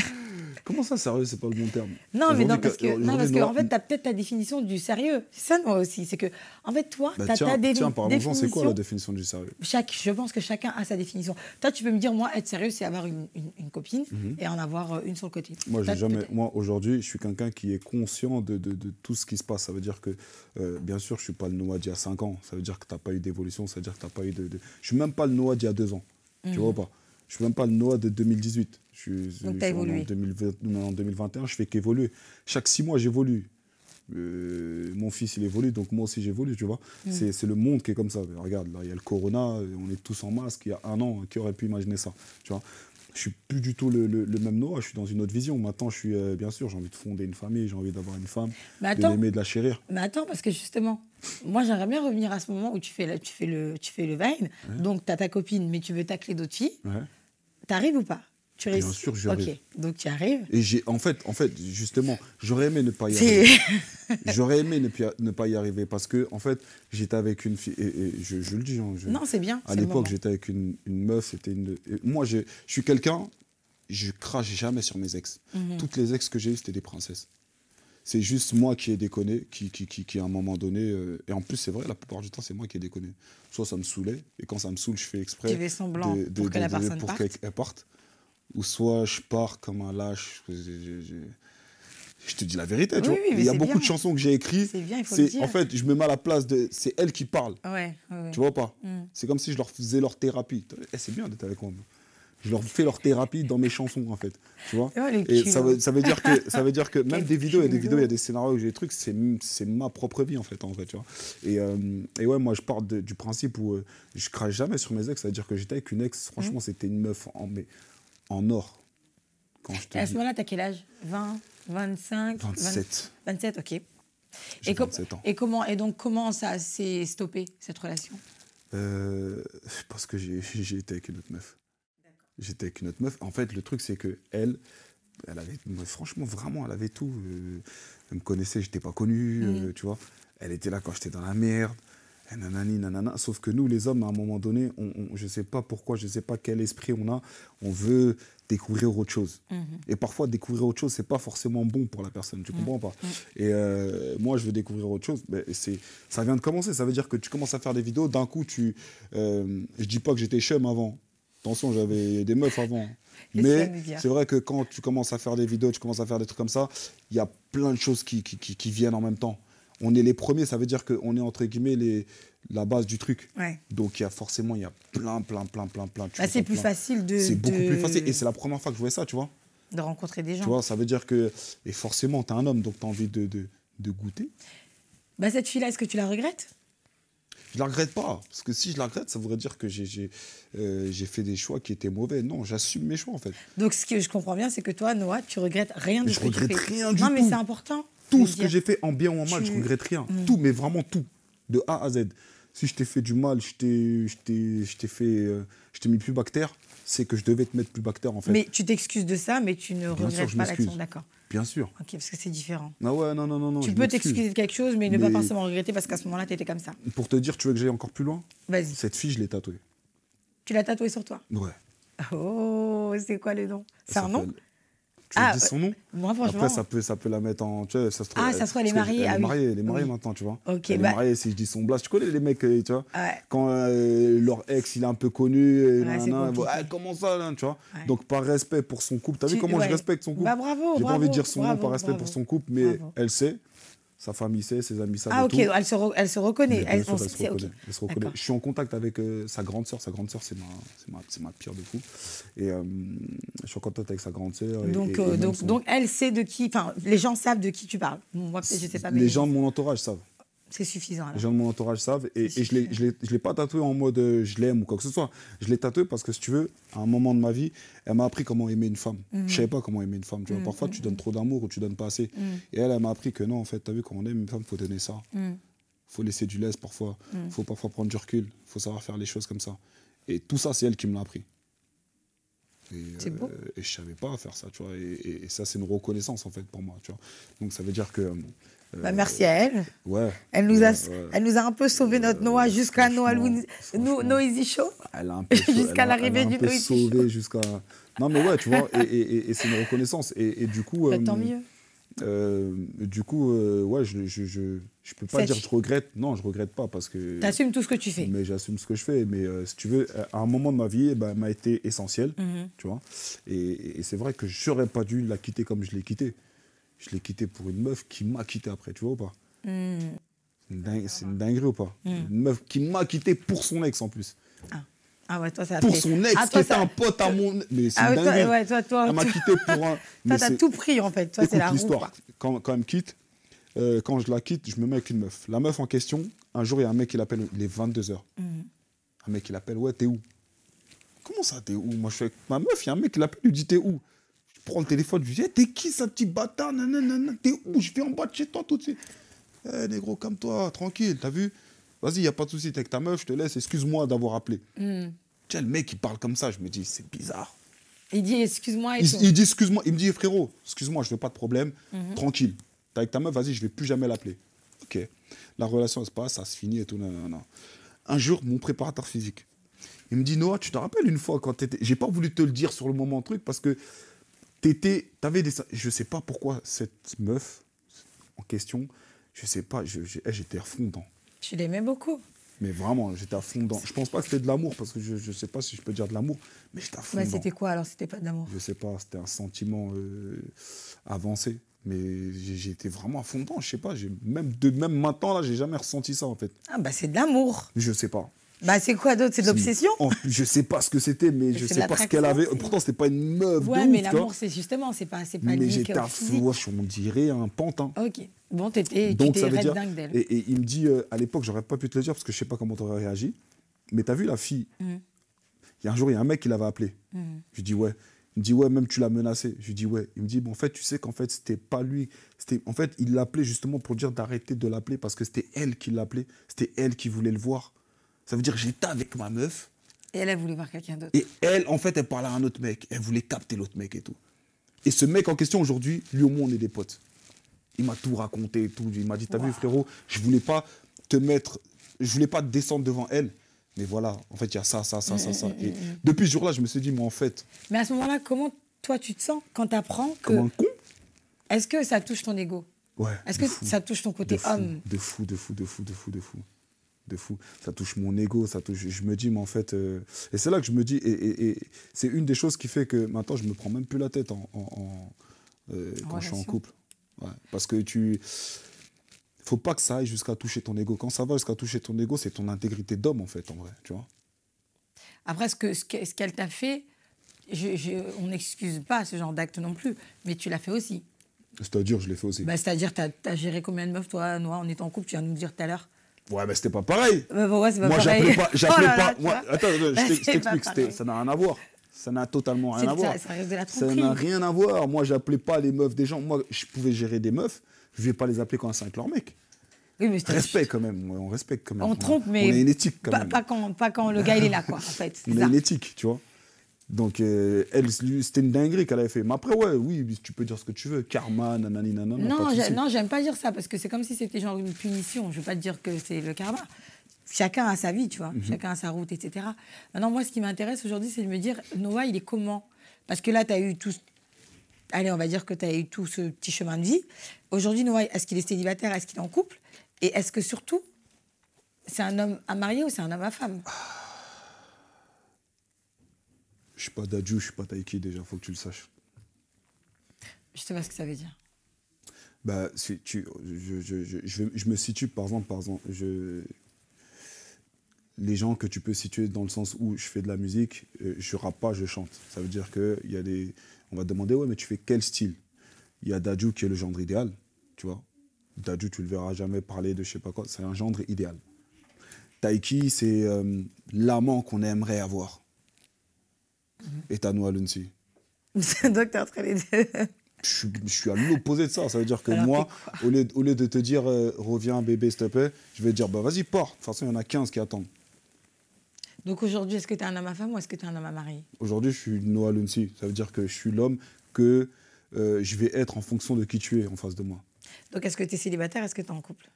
Comment ça, sérieux, c'est pas le bon terme? Non, mais non, parce que, Noah... en fait, tu as peut-être ta définition du sérieux. C'est ça, Noah aussi. C'est que, en fait, toi, bah, tu as ta définition. définition. C'est quoi la définition du sérieux? Je pense que chacun a sa définition. Toi, tu peux me dire, moi, être sérieux, c'est avoir une copine et en avoir une sur le côté. Moi, aujourd'hui, je suis quelqu'un qui est conscient de tout ce qui se passe. Ça veut dire que, bien sûr, je suis pas le Noah d'il y a 5 ans. Ça veut dire que tu n'as pas eu d'évolution. Ça veut dire que tu n'as pas eu de... Je suis même pas le Noah d'il y a 2 ans. Tu vois pas? Je suis même pas le Noah de 2018. Donc, tu as évolué. En 2021, je fais qu'évoluer. Chaque 6 mois, j'évolue. Mon fils, il évolue, donc moi aussi, j'évolue, tu vois. C'est le monde qui est comme ça. Regarde, là, il y a le corona, on est tous en masque. Il y a 1 an, qui aurait pu imaginer ça, tu vois. Je suis plus du tout le même Noah, je suis dans une autre vision. Maintenant, je suis, bien sûr, j'ai envie de fonder une famille, j'ai envie d'avoir une femme, de l'aimer, de la chérir. Mais attends, parce que justement, moi, j'aimerais bien revenir à ce moment où tu fais le Vine. Ouais. Donc, tu as ta copine, mais tu veux tacler d'autres filles. Ouais. T'arrives ou pas? Bien sûr, j'y arrive. Ok, donc tu arrives. Et en fait, justement, j'aurais aimé ne pas y arriver. J'aurais aimé ne pas y arriver parce que, en fait, j'étais avec une fille, et je le dis. Hein, non, c'est bien. À l'époque, j'étais avec une meuf, c'était une... Moi, je suis quelqu'un, je crache jamais sur mes ex. Toutes les ex que j'ai eues, c'était des princesses. C'est juste moi qui ai déconné, qui à un moment donné... et en plus, c'est vrai, la plupart du temps, c'est moi qui ai déconné. Soit ça me saoulait, et quand ça me saoule, je fais exprès... Tu fais semblant pour que la personne parte. Pour qu'elle parte. Ou soit je pars comme un lâche. Je te dis la vérité, tu vois. Oui, il y a beaucoup de chansons que j'ai écrites. C'est bien, il faut le dire. En fait, je me mets à la place de... C'est elles qui parlent. Ouais. Tu vois pas? C'est comme si je leur faisais leur thérapie. C'est bien d'être avec moi. Je leur fais leur thérapie dans mes chansons, en fait. Tu vois? Et ça veut dire que même des vidéos, il y a des scénarios, j'ai des trucs, c'est ma propre vie, en fait, tu vois. Et ouais, moi, je pars du principe où je crache jamais sur mes ex. Ça veut dire que j'étais avec une ex, franchement, c'était une meuf en or. Quand je te et à ce moment-là, t'as quel âge? 20, 25 27. 27, ok. J'ai 27 ans. Et donc, comment ça s'est stoppé, cette relation? Parce que j'ai été avec une autre meuf. J'étais avec une autre meuf. En fait, le truc, c'est que elle avait, franchement, vraiment, elle avait tout. Elle me connaissait, j'étais pas connu, tu vois. Elle était là quand j'étais dans la merde. Nanani, nanana. Sauf que nous, les hommes, à un moment donné, je sais pas pourquoi, je sais pas quel esprit on a, on veut découvrir autre chose. Et parfois, découvrir autre chose, c'est pas forcément bon pour la personne, tu comprends pas? Et moi, je veux découvrir autre chose. Mais ça vient de commencer. Ça veut dire que tu commences à faire des vidéos, d'un coup, je dis pas que j'étais chum avant. Attention, j'avais des meufs avant. Mais c'est vrai que quand tu commences à faire des vidéos, tu commences à faire des trucs comme ça, il y a plein de choses qui viennent en même temps. On est les premiers, ça veut dire qu'on est entre guillemets la base du truc. Ouais. Donc il y a plein. C'est plus facile de... C'est beaucoup plus facile. Et c'est la première fois que je voyais ça, tu vois. De rencontrer des gens. Tu vois, ça veut dire que... Et forcément, tu es un homme, donc tu as envie de goûter. Cette fille-là, est-ce que tu la regrettes? Je la regrette pas. Parce que si je la regrette, ça voudrait dire que j'ai fait des choix qui étaient mauvais. Non, j'assume mes choix, en fait. Donc ce que je comprends bien, c'est que toi, Noah, tu regrettes rien de ce que tu fais. Je regrette rien du tout. Non, mais c'est important. Tout ce que j'ai fait en bien ou en mal, je regrette rien. Tout, mais vraiment tout. De A à Z. Si je t'ai fait du mal, je t'ai mis plus bactère, c'est que je devais te mettre plus bactère, en fait. Mais tu t'excuses de ça, mais tu ne regrettes pas l'action, d'accord? Bien sûr. Ok, parce que c'est différent. Ah ouais, non. Tu peux t'excuser de quelque chose, mais ne pas forcément regretter parce qu'à ce moment-là, tu étais comme ça. Pour te dire, tu veux que j'aille encore plus loin? Vas-y. Cette fille, je l'ai tatouée. Tu l'as tatouée sur toi? Ouais. Oh, c'est quoi le nom? C'est un nom? Tu veux dire son nom? Moi, franchement... Après, ça peut la mettre en... Tu vois, ça se trouve, ça se trouve, elle est mariée. Elle est mariée maintenant, tu vois. Ok, elle est mariée, si je dis son blast. Tu connais les mecs, tu vois, quand leur ex, il est un peu connu, comment ça, là, tu vois. Donc, par respect pour son couple, t'as vu comment je respecte son couple? Bravo, j'ai pas envie de dire son nom par respect pour son couple, mais elle sait. Sa famille sait, ses amis savent. Ah, ok, elle se reconnaît. Elle se reconnaît. Je suis en contact avec sa grande sœur. Sa grande sœur, c'est ma pire de fou. Et je suis en contact avec sa grande sœur. Donc, elle sait de qui. Enfin, les gens savent de qui tu parles. Moi, peut-être, je sais pas. Les gens de mon entourage savent. C'est suffisant. Alors. Les gens de mon entourage savent. Et je l'ai pas tatoué en mode je l'aime ou quoi que ce soit. Je l'ai tatoué parce que, si tu veux, à un moment de ma vie, elle m'a appris comment aimer une femme. Je savais pas comment aimer une femme. Tu vois. Parfois, tu donnes trop d'amour ou tu donnes pas assez. Et elle m'a appris que non, en fait, tu as vu, quand on aime une femme, il faut donner ça. Faut laisser du lest parfois. Faut parfois prendre du recul. Faut savoir faire les choses comme ça. Et tout ça, c'est elle qui me l'a appris. C'est beau. Et je savais pas faire ça, tu vois. Et ça, c'est une reconnaissance, en fait, pour moi, tu vois. Donc, ça veut dire que... Merci à elle. Ouais. Elle nous a un peu sauvé notre Noah jusqu'à Noisy Show. Elle a un peu jusqu'à l'arrivée du Noisy Show. sauvé jusqu'à... Non, mais ouais, tu vois, et c'est une reconnaissance. Et du coup... tant mieux. Ouais, je peux pas dire que je regrette. Non, je regrette pas parce que... T'assumes tout ce que tu fais. Mais j'assume ce que je fais. Mais si tu veux, à un moment de ma vie, elle m'a été essentielle, tu vois. Et c'est vrai que je n'aurais pas dû la quitter comme je l'ai quittée. Je l'ai quittée pour une meuf qui m'a quitté après, tu vois ou pas? C'est une dinguerie ou pas? Une meuf qui m'a quitté pour son ex en plus. Ah ouais, toi, ça a pour fait... son ex, qui était un pote à mon... Mais c'est une dinguerie. Toi, elle m'a quitté pour un... Toi, t'as tout pris, en fait. Toi, c'est la roue. L'histoire. Quand elle me quitte, quand je la quitte, je me mets avec une meuf. La meuf en question, un jour, il y a un mec qui l'appelle, il est 22h. Un mec qui l'appelle, ouais, t'es où? Comment ça, t'es où? Moi, je suis avec ma meuf, il y a un mec qui l'appelle, il lui dit, t'es où? Je prends le téléphone, je lui dis, t'es qui, ça petit bâtard? T'es où? Je vais en bas de chez toi tout de suite. Négro, comme toi, tranquille, t'as vu? Vas-y, il n'y a pas de souci, t'es avec ta meuf, je te laisse, excuse-moi d'avoir appelé. Tiens, le mec, il parle comme ça, je me dis, c'est bizarre. Il dit, excuse-moi. Il dit, excuse-moi, il me dit, frérot, excuse-moi, je veux pas de problème, tranquille. T'es avec ta meuf, vas-y, je vais plus jamais l'appeler. Ok. La relation, elle se passe, ça se finit et tout, non. Un jour, mon préparateur physique, il me dit, Noah, tu te rappelles une fois quand t'étais... J'ai pas voulu te le dire sur le moment truc parce que t'avais des... Je sais pas pourquoi cette meuf en question, je sais pas, j'étais à fond dedans. Tu l'aimais beaucoup. Mais vraiment, j'étais à fond dedans. Je pense pas que c'était de l'amour, parce que je sais pas si je peux dire de l'amour, mais j'étais à fond dedans. C'était quoi alors? C'était pas de l'amour? Je sais pas, c'était un sentiment avancé. Mais j'étais vraiment à fond dedans, je sais pas. Même maintenant, là, j'ai jamais ressenti ça, en fait. Ah bah c'est de l'amour. Je sais pas. Bah c'est quoi d'autre? C'est de l'obsession? Je sais pas ce que c'était, mais je sais pas ce qu'elle avait. Pourtant, c'était pas une meuf ouais, de mais ouf, l'amour, c'est justement, c'est pas mais j'étais à fond, on dirait un pantin. Ok. Bon, tu t'es dingue d'elle. Et il me dit, à l'époque, j'aurais pas pu te le dire parce que je sais pas comment tu aurais réagi. Mais t'as vu la fille? Il y a un jour, il y a un mec qui l'avait appelée. Je lui dis, ouais. Il me dit, ouais, même tu l'as menacé. Je lui dis, ouais. Il me dit, bon, en fait, tu sais qu'en fait, c'était pas lui. En fait, il l'appelait justement pour dire d'arrêter de l'appeler parce que c'était elle qui l'appelait. C'était elle qui voulait le voir. Ça veut dire que j'étais avec ma meuf. Et elle voulait voir quelqu'un d'autre. Et elle, en fait, elle parlait à un autre mec. Elle voulait capter l'autre mec et tout. Et ce mec en question, aujourd'hui, lui au moins, on est des potes. Il m'a tout raconté et tout. Il m'a dit, t'as vu, frérot, je voulais pas te descendre devant elle. Mais voilà, en fait, il y a ça. Et depuis ce jour-là, je me suis dit, mais en fait... Mais à ce moment-là, comment toi, tu te sens quand tu apprends que... Comme un con. Est-ce que ça touche ton ego? Ouais. Est-ce que ça touche ton côté homme? De fou. Ça touche mon ego, je me dis, mais en fait... Et c'est là que je me dis... Et c'est une des choses qui fait que maintenant, je me prends même plus la tête quand je suis en couple. Ouais, parce que faut pas que ça aille jusqu'à toucher ton ego. Quand ça va jusqu'à toucher ton ego, c'est ton intégrité d'homme, en fait, en vrai, tu vois. Après, ce qu'elle t'a fait, on n'excuse pas ce genre d'acte non plus, mais tu l'as fait aussi. C'est-à-dire, je l'ai fait aussi. Bah, c'est-à-dire, t'as géré combien de meufs, toi, Noah, on est en couple, tu viens de nous dire tout à l'heure. Ouais, mais c'était pas pareil. Ouais, c'est pas moi, pareil. j'appelais pas... Attends, je t'explique, ça n'a rien à voir. Ça n'a totalement rien à voir. Ça reste de la tromperie. Ça n'a rien à voir. Moi, j'appelais pas les meufs des gens. Moi, je pouvais gérer des meufs. Je vais pas les appeler quand elles sont avec leur mec. Oui, mais respect quand même. On respecte quand même. On trompe, mais on a une éthique quand même. Pas quand le gars il est là, quoi. En fait. On a une éthique, tu vois. Donc, elle, c'était une dinguerie qu'elle avait fait. Mais après, oui, tu peux dire ce que tu veux. Karma, nanani, nanana. Non, j'aime pas dire ça parce que c'est comme si c'était genre une punition. Je veux pas te dire que c'est le karma. Chacun a sa vie, tu vois. Chacun a sa route, etc. Maintenant, moi, ce qui m'intéresse aujourd'hui, c'est de me dire, Noah, il est comment? Parce que là, tu as eu tout... Allez, on va dire que tu as eu tout ce petit chemin de vie. Aujourd'hui, Noah, est-ce qu'il est célibataire? Est-ce qu'il est en couple? Et est-ce que surtout, c'est un homme à marier ou c'est un homme à femme? Je suis pas Dadju, je suis pas Taiki, déjà, faut que tu le saches. Je sais pas ce que ça veut dire. Bah, je me situe, par exemple, les gens que tu peux situer dans le sens où je fais de la musique, je rappe pas, je chante. Ça veut dire qu'il y a des... On va te demander, ouais, mais tu fais quel style? Il y a Dadju qui est le genre idéal, tu vois. Dadju, tu le verras jamais parler de je sais pas quoi, c'est un genre idéal. Taiki, c'est l'amant qu'on aimerait avoir. Et t'as Noah Lunsi. Donc t'es entre les deux. Je suis à l'opposé de ça. Ça veut dire que alors, moi, au lieu de te dire reviens bébé, s'il te plaît, je vais te dire bah vas-y, pars. De toute façon, il y en a 15 qui attendent. Donc aujourd'hui, est-ce que tu es un homme à femme ou est-ce que tu es un homme à marier? Aujourd'hui, je suis Noah Lunsi. Ça veut dire que je suis l'homme que je vais être en fonction de qui tu es en face de moi. Donc est-ce que tu es célibataire, est-ce que tu es en couple?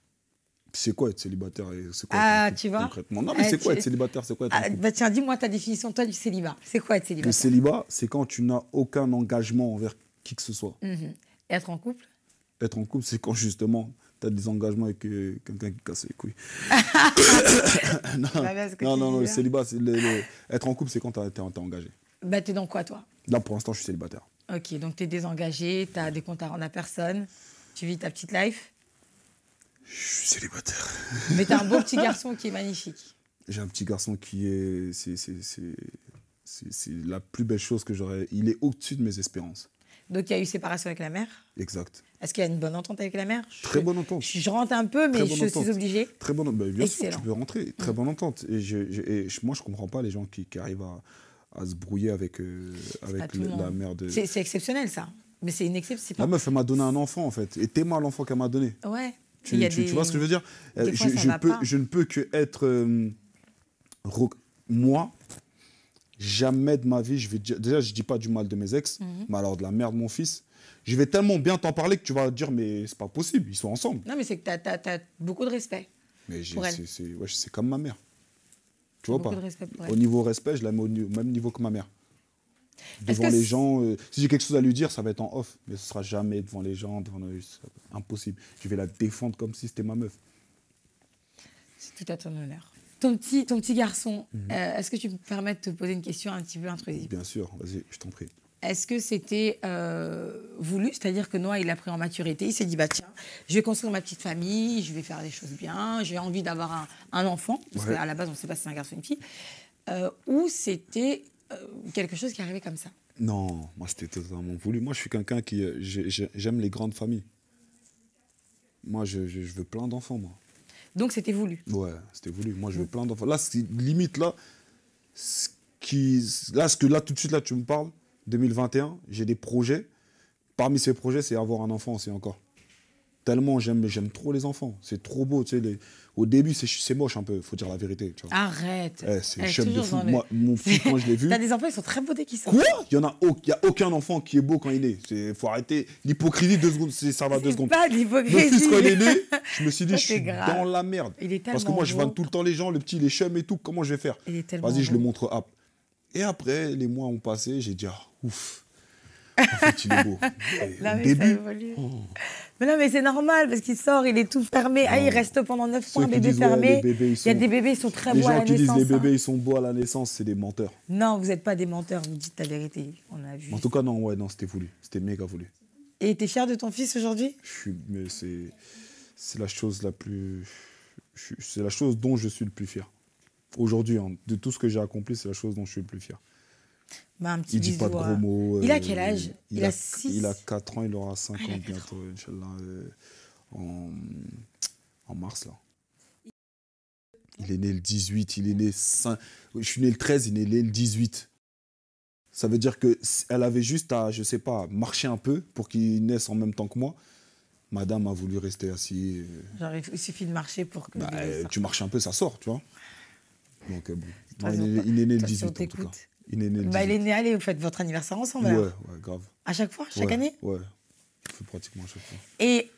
C'est quoi être célibataire et c'est quoi Ah, être en couple, tu vois? concrètement? Non, mais c'est quoi être célibataire? C'est quoi être en couple? Bah tiens, dis-moi ta définition, toi, du célibat. C'est quoi être Le célibataire? célibat, c'est quand tu n'as aucun engagement envers qui que ce soit. Et être en couple? Être en couple, c'est quand justement tu as des engagements avec quelqu'un qui casse les couilles. Non, le célibat, être en couple, c'est quand tu es engagé. Bah, t'es dans quoi, toi? Là, pour l'instant, je suis célibataire. Ok, donc t'es désengagé, t'as des comptes à rendre à personne, tu vis ta petite life. Je suis célibataire. Mais t'as un beau petit garçon qui est magnifique. J'ai un petit garçon qui est... C'est la plus belle chose que j'aurais... Il est au-dessus de mes espérances. Donc il y a eu séparation avec la mère. Exact. Est-ce qu'il y a une bonne entente avec la mère? Très bonne entente. Je rentre un peu, mais je suis obligée. Très bonne entente. Bah, bien Excellent. sûr, tu peux rentrer. Très bonne entente. Et moi, je ne comprends pas les gens qui arrivent à se brouiller avec la mère de... C'est exceptionnel, ça. Mais c'est une exception. La meuf, elle m'a donné un enfant, en fait. Et t'es mal l'enfant qu'elle m'a donné. Ouais. Tu vois ce que je veux dire? Je ne peux que être... moi, jamais de ma vie, je vais dire... Déjà, je ne dis pas du mal de mes ex, mais alors de la mère de mon fils, je vais tellement bien t'en parler que tu vas dire, mais c'est pas possible, ils sont ensemble. Non, mais c'est que t'as beaucoup de respect pour elle. C'est comme ma mère. Tu vois pas? De respect pour elle. Au niveau respect, je la mets au même niveau que ma mère. Devant les gens, si j'ai quelque chose à lui dire, ça va être en off. Mais ce sera jamais devant les gens, impossible. Je vais la défendre comme si c'était ma meuf. C'est tout à ton honneur. Ton petit garçon, est-ce que tu me permets de te poser une question un petit peu intrusive? Bien sûr, vas-y, je t'en prie. Est-ce que c'était voulu? C'est-à-dire que Noah, il a pris en maturité, il s'est dit, bah tiens, je vais construire ma petite famille, je vais faire des choses bien, j'ai envie d'avoir un enfant, parce qu'à la base, on ne sait pas si c'est un garçon ou une fille, ou c'était quelque chose qui arrivait comme ça? Non, moi, c'était totalement voulu. Moi, je suis quelqu'un qui... j'aime les grandes familles. Moi, je veux plein d'enfants, moi. Donc, c'était voulu? Ouais, c'était voulu. Moi, je veux plein d'enfants. Là, limite, là, là, tout de suite, là, tu me parles, 2021, j'ai des projets. Parmi ces projets, c'est avoir un enfant aussi encore. Tellement j'aime trop les enfants. C'est trop beau. Tu sais, au début, c'est moche un peu, il faut dire la vérité. Tu vois. Arrête. C'est chum de fou. Moi, mon fils, quand je l'ai vu... T'as des enfants, ils sont très beaux dès qu'ils sont. Quoi? Il n'y a aucun enfant qui est beau quand il est. Il faut arrêter l'hypocrisie 2 secondes. Ça va 2 secondes. Pas de l'hypocrisie. Mon fils, quand il est né, je me suis dit, je suis dans la merde. Il est parce que moi, je vanne tout le temps les gens, le petit, les chums et tout. Comment je vais faire? Vas-y, je le montre up. Et après, les mois ont passé, j'ai dit, ouf. En fait, il est beau. Au début... Mais non, mais c'est normal, parce qu'il sort, il est tout fermé. Ah, il reste pendant 9 mois, bébé fermé. Il y a des bébés, ils sont très beaux à la naissance. Les gens qui disent les bébés, ils sont beaux à la naissance, c'est des menteurs. Non, vous n'êtes pas des menteurs, vous dites la vérité. On a vu. En tout cas, non, c'était voulu. C'était méga voulu. Et tu es fier de ton fils aujourd'hui? Mais c'est la chose la plus... C'est la chose dont je suis le plus fier. Aujourd'hui, hein, de tout ce que j'ai accompli, c'est la chose dont je suis le plus fier. Bah, un petit il dit pas de gros mots. Il a quel âge? Il a 6. Il a 4 ans, il aura 5 ans bientôt, Inch'Allah, en mars, là. Il est né le 18, il est né... Je suis né le 13, il est né le 18. Ça veut dire qu'elle avait juste à, je sais pas, marcher un peu pour qu'il naisse en même temps que moi. Madame a voulu rester assise. Genre, il suffit de marcher pour que... tu marches un peu, ça sort, tu vois. Donc, bon. Non, il est né le 18, en tout cas. Il est né le 18. Il est né, allez, vous faites votre anniversaire ensemble, alors. Ouais, grave. À chaque fois? Chaque année? Ouais, on fait pratiquement à chaque fois. Et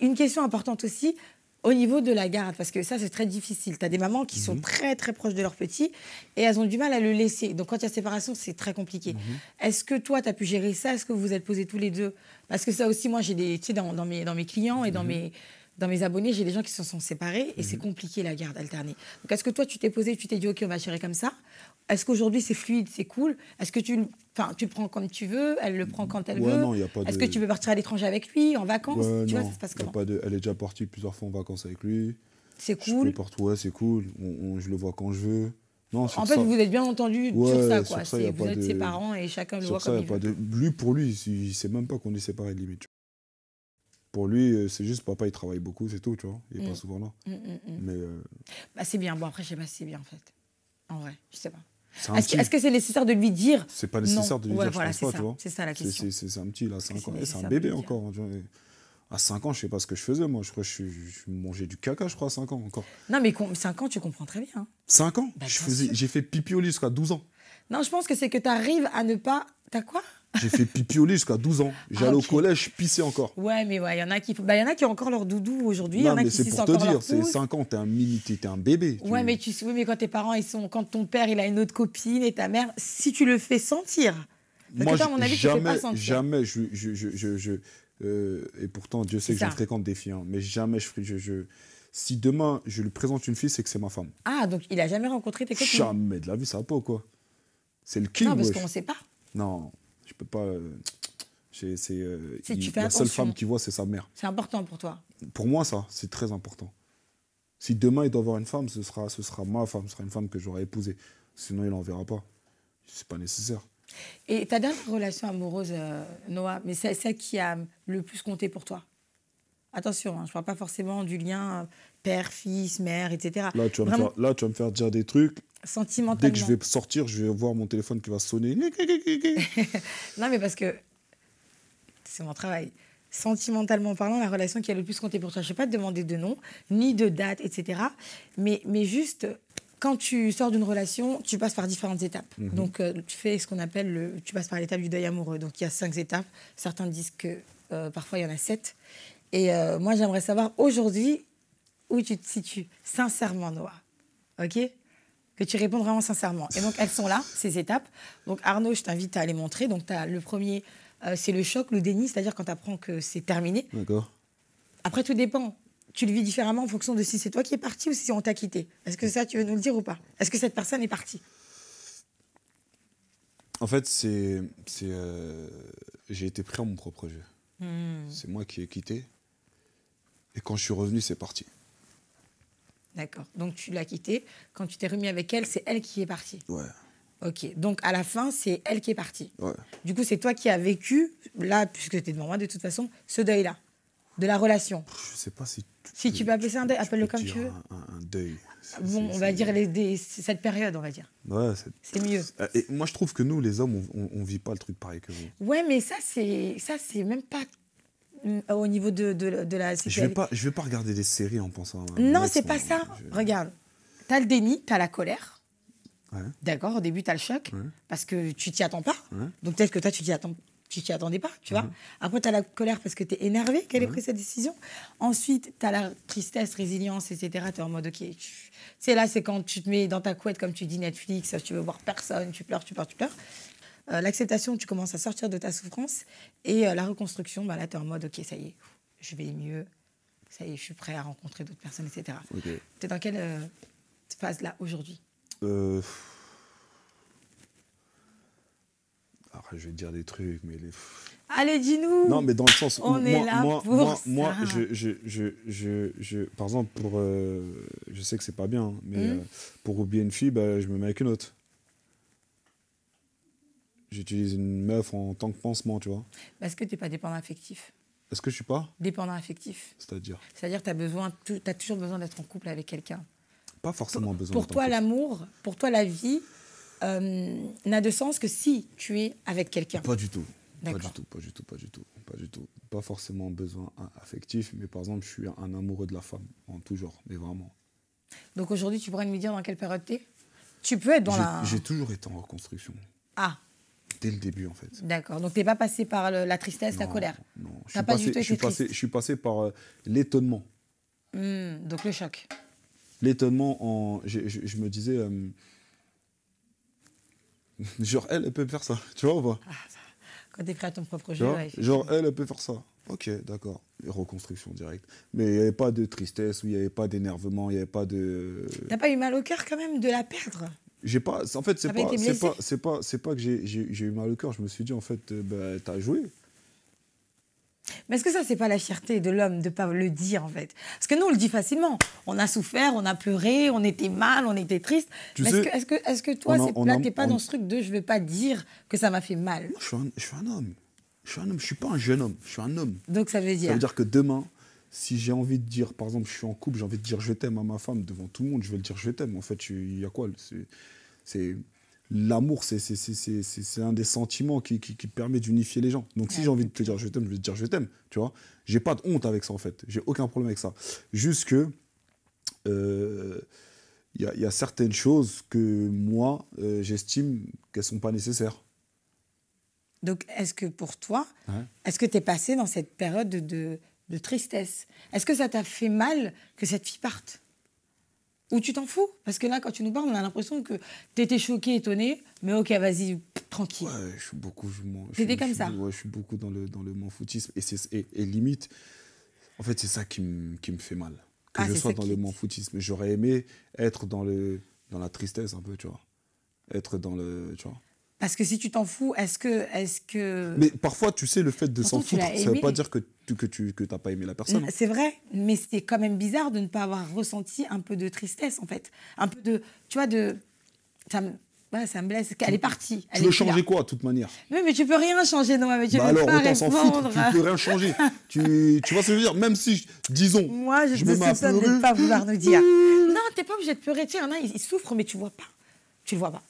une question importante aussi, au niveau de la garde, parce que ça, c'est très difficile. Tu as des mamans qui sont très, très proches de leur petit et elles ont du mal à le laisser. Donc, quand il y a séparation, c'est très compliqué. Est-ce que toi, tu as pu gérer ça? Est-ce que vous vous êtes posés tous les deux? Parce que ça aussi, moi, j'ai des... Tu sais, dans mes clients et dans mes abonnés, j'ai des gens qui se sont séparés et c'est compliqué, la garde alternée. Donc, est-ce que toi, tu t'es posé, tu t'es dit, OK, on va gérer comme ça? Est-ce qu'aujourd'hui, c'est fluide, c'est cool? Est-ce que tu le prends comme tu veux? Elle le prend quand elle veut? Non, y a pas Est-ce que tu veux partir à l'étranger avec lui, en vacances? Tu vois, non, ça se passe comment? elle est déjà partie plusieurs fois en vacances avec lui. C'est cool? C'est cool. Je le vois quand je veux. Non, en fait, vous êtes bien entendu sur ça, quoi. Vous êtes ses parents et chacun le voit comme il veut. Pour lui, il ne sait même pas qu'on est séparés, limite. Pour lui, c'est juste papa, il travaille beaucoup, c'est tout, tu vois. Il n'est pas souvent là. Mais c'est bien. Bon, après, je sais pas si c'est bien, en fait. En vrai, je sais pas. Est-ce que c'est nécessaire de lui dire? C'est pas nécessaire de lui dire, voilà, je pense pas, tu vois. C'est ça la question. C'est un petit, là, c'est un bébé encore. Tu vois. À 5 ans, je sais pas ce que je faisais, moi. Je crois que je mangeais du caca, je crois, à 5 ans encore. Non, mais 5 ans, tu comprends très bien. Hein. 5 ans Bah, bien sûr. J'ai fait pipi au lit jusqu'à 12 ans. Non, je pense que c'est que tu arrives à ne pas... T'as quoi? J'ai fait pipi au lit jusqu'à 12 ans. J'allais ok. au collège, je pissais encore. Ouais, mais ouais, il y en a qui... Bah, y en a qui ont encore leur doudou aujourd'hui. Non, Y en a mais qui c'est sucent pour te encore dire, leur c'est pouce. 5 ans, t'es un mini, t'es un bébé. Ouais, mais oui, mais quand tes parents, quand ton père, il a une autre copine et ta mère, si tu le fais sentir... Parce Moi, que toi, à mon avis, tu le fais pas sentir. jamais, et pourtant, Dieu sait que je fréquente des filles, hein, mais jamais si demain, je lui présente une fille, c'est que c'est ma femme. Ah, donc il a jamais rencontré tes copines? Jamais de la vie, ça va pas ou quoi? C'est le king, Non, parce wesh. qu'on sait pas. Non, je peux pas... Tu fais la seule attention. femme qui voit, c'est sa mère. C'est important pour toi. Pour moi, ça, c'est très important. Si demain, il doit avoir une femme, ce sera ma femme, ce sera une femme que j'aurai épousée. Sinon, il n'en verra pas. C'est pas nécessaire. Et ta dernière relation amoureuse, Noah, mais c'est celle qui a le plus compté pour toi? Attention, hein, je ne parle pas forcément du lien père, fils, mère, etc. Là, tu vas me faire dire des trucs. Sentimentalement. Dès que je vais sortir, je vais voir mon téléphone qui va sonner. Non, mais parce que c'est mon travail. Sentimentalement parlant, la relation qui a le plus compté pour toi, je ne vais pas te demander de nom, ni de date, etc. Mais juste, quand tu sors d'une relation, tu passes par différentes étapes. Donc, tu fais ce qu'on appelle, tu passes par l'étape du deuil amoureux. Donc, il y a 5 étapes. Certains disent que parfois, il y en a 7. Et moi, j'aimerais savoir aujourd'hui où tu te situes, sincèrement, Noah. OK? Que tu répondes vraiment sincèrement. Et donc, elles sont là, ces étapes. Donc, Arnaud, je t'invite à les montrer. Donc, le premier, c'est le choc, le déni, c'est-à-dire quand tu apprends que c'est terminé. D'accord. Après, tout dépend. Tu le vis différemment en fonction de si c'est toi qui es parti ou si on t'a quitté. Est-ce que ça, tu veux nous le dire ou pas? Est-ce que cette personne est partie? En fait, j'ai été pris à mon propre jeu. C'est moi qui ai quitté. Et quand je suis revenu, c'est parti. D'accord. Donc, tu l'as quittée. Quand tu t'es remis avec elle, c'est elle qui est partie. Ouais. Ok. Donc, à la fin, c'est elle qui est partie. Ouais. Du coup, c'est toi qui as vécu, là, puisque tu es devant moi, de toute façon, ce deuil-là, de la relation. Je sais pas si... Si tu peux appeler ça un deuil, appelle-le comme tu veux. Un deuil. Bon, on va dire cette période, on va dire. Ouais, c'est mieux. Et moi, je trouve que nous, les hommes, on vit pas le truc pareil que vous. Ouais, mais ça, c'est même pas au niveau de la sexualité. Je vais pas regarder des séries en pensant... Non, c'est pas ça. Regarde, t'as le déni, t'as la colère. Ouais. D'accord, au début, t'as le choc, parce que tu t'y attends pas. Ouais. Donc peut-être que toi, tu t'y attendais pas, tu vois. Après, tu as la colère parce que tu es énervé qu'elle ait pris cette décision. Ensuite, tu as la tristesse, résilience, etc. Tu es en mode, OK, c'est là, c'est quand tu te mets dans ta couette, comme tu dis, Netflix, tu veux voir personne, tu pleures. L'acceptation, tu commences à sortir de ta souffrance. Et la reconstruction, bah, là, tu es en mode, OK, ça y est, je vais mieux. Ça y est, je suis prêt à rencontrer d'autres personnes, etc. Okay. Tu es dans quelle phase là, aujourd'hui? Alors, je vais te dire des trucs, mais... Allez, dis-nous. Non, mais dans le sens où moi, ça. Par exemple, je sais que c'est pas bien, hein, mais pour oublier une fille, bah, je me mets avec une autre. J'utilise une meuf en tant que pansement, tu vois. Est-ce que tu n'es pas dépendant affectif? Est-ce que je suis pas dépendant affectif? C'est-à-dire tu as toujours besoin d'être en couple avec quelqu'un. Pas forcément besoin. Pour toi, l'amour, pour toi, la vie n'a de sens que si tu es avec quelqu'un. Pas du tout. Pas D'accord. du tout. Pas forcément besoin affectif, mais par exemple, je suis un amoureux de la femme, en tout genre, mais vraiment. Donc aujourd'hui, tu pourrais me dire dans quelle période tu es? Tu peux être dans la... J'ai toujours été en reconstruction. Ah. Dès le début, en fait. D'accord. Donc tu n'es pas passé par la tristesse, la colère? Non. Je suis passé par l'étonnement. Donc le choc. L'étonnement, je me disais... genre, elle peut faire ça, tu vois ou pas? Quand tu es prêt à ton propre jeu. Genre, elle peut faire ça. Ok, d'accord. Reconstruction directe. Mais il n'y avait pas de tristesse, il n'y avait pas d'énervement, il n'y avait pas de... T'as pas eu mal au cœur quand même de la perdre? J'ai pas... En fait, c'est pas que j'ai eu mal au cœur. Je me suis dit, en fait, bah, t'as joué. Mais est-ce que ça, c'est pas la fierté de l'homme de pas le dire, en fait? Parce que nous, on le dit facilement. On a souffert, on a pleuré, on était mal, on était triste. Mais est-ce que toi, t'es pas dans ce truc de je veux pas dire que ça m'a fait mal? Je suis un homme. Je suis pas un jeune homme. Je suis un homme. Donc ça veut dire? Ça veut dire que demain, si j'ai envie de dire, par exemple, je suis en couple, j'ai envie de dire je t'aime à ma femme devant tout le monde, je vais le dire je t'aime. En fait, il y a quoi? l'amour, c'est un des sentiments qui permet d'unifier les gens. Donc, si j'ai envie de te dire je t'aime, je vais te dire je t'aime, tu vois. J'ai pas de honte avec ça, en fait. J'ai aucun problème avec ça. Juste que y a certaines choses que moi, j'estime qu'elles sont pas nécessaires. Donc, est-ce que pour toi, est-ce que tu es passé dans cette période de tristesse? Est-ce que ça t'a fait mal que cette fille parte? Ou tu t'en fous? Parce que là, quand tu nous parles, on a l'impression que tu étais choqué, étonné, mais ok, vas-y, tranquille. Ouais, je suis beaucoup... T'étais comme ça? Ouais, je suis beaucoup dans le m'en-foutisme. Et limite, en fait, c'est ça qui me fait mal. Que je sois dans le m'en-foutisme. J'aurais aimé être dans la tristesse un peu, tu vois. Être dans le... Tu vois. Parce que si tu t'en fous, est-ce que... Mais parfois, tu sais, le fait de s'en foutre, ça ne veut pas dire que tu n'as pas aimé la personne. Hein. C'est vrai, mais c'est quand même bizarre de ne pas avoir ressenti un peu de tristesse, en fait. Un peu de... Tu vois, de... Ça me blesse. Elle est partie. Tu veux changer quoi, de toute manière? Mais tu peux rien changer, non, mais tu veux alors, pas autant s'en foutre, répondre. tu peux rien changer. tu vois ce que je veux dire? Même si, disons... Moi, je me soupçonne de ne pas vouloir nous dire. Non, t'es pas obligé de pleurer. Tu sais, il y en a, ils souffrent, mais tu vois pas. Tu le vois pas.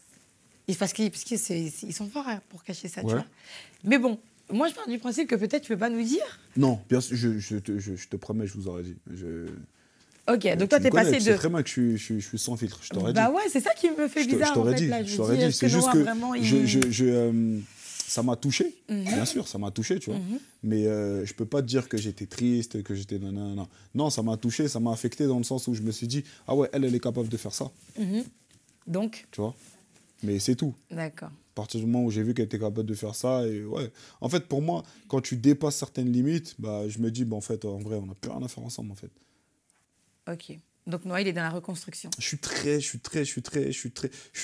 Parce qu'ils sont forts pour cacher ça, tu vois. Mais bon, moi, je pars du principe que peut-être tu peux pas nous dire. Non, bien sûr, je te promets, je vous aurais dit. Ok, donc toi, t'es passé de... Tu sais très bien que je suis sans filtre, je t'aurais dit. Bah ouais, c'est ça qui me fait bizarre, en fait. Là, je t'aurais dit. C'est juste que vraiment, ça m'a touché, bien sûr, ça m'a touché, tu vois. Mais je peux pas te dire que j'étais triste, que j'étais... Non, ça m'a touché, ça m'a affecté dans le sens où je me suis dit, ah ouais, elle est capable de faire ça. Donc tu vois. Mais c'est tout. D'accord. À partir du moment où j'ai vu qu'elle était capable de faire ça, et ouais. En fait, pour moi, quand tu dépasses certaines limites, bah, je me dis, bah, en fait, en vrai, on n'a plus rien à faire ensemble, en fait. Ok. Donc, Noah, il est dans la reconstruction. Je suis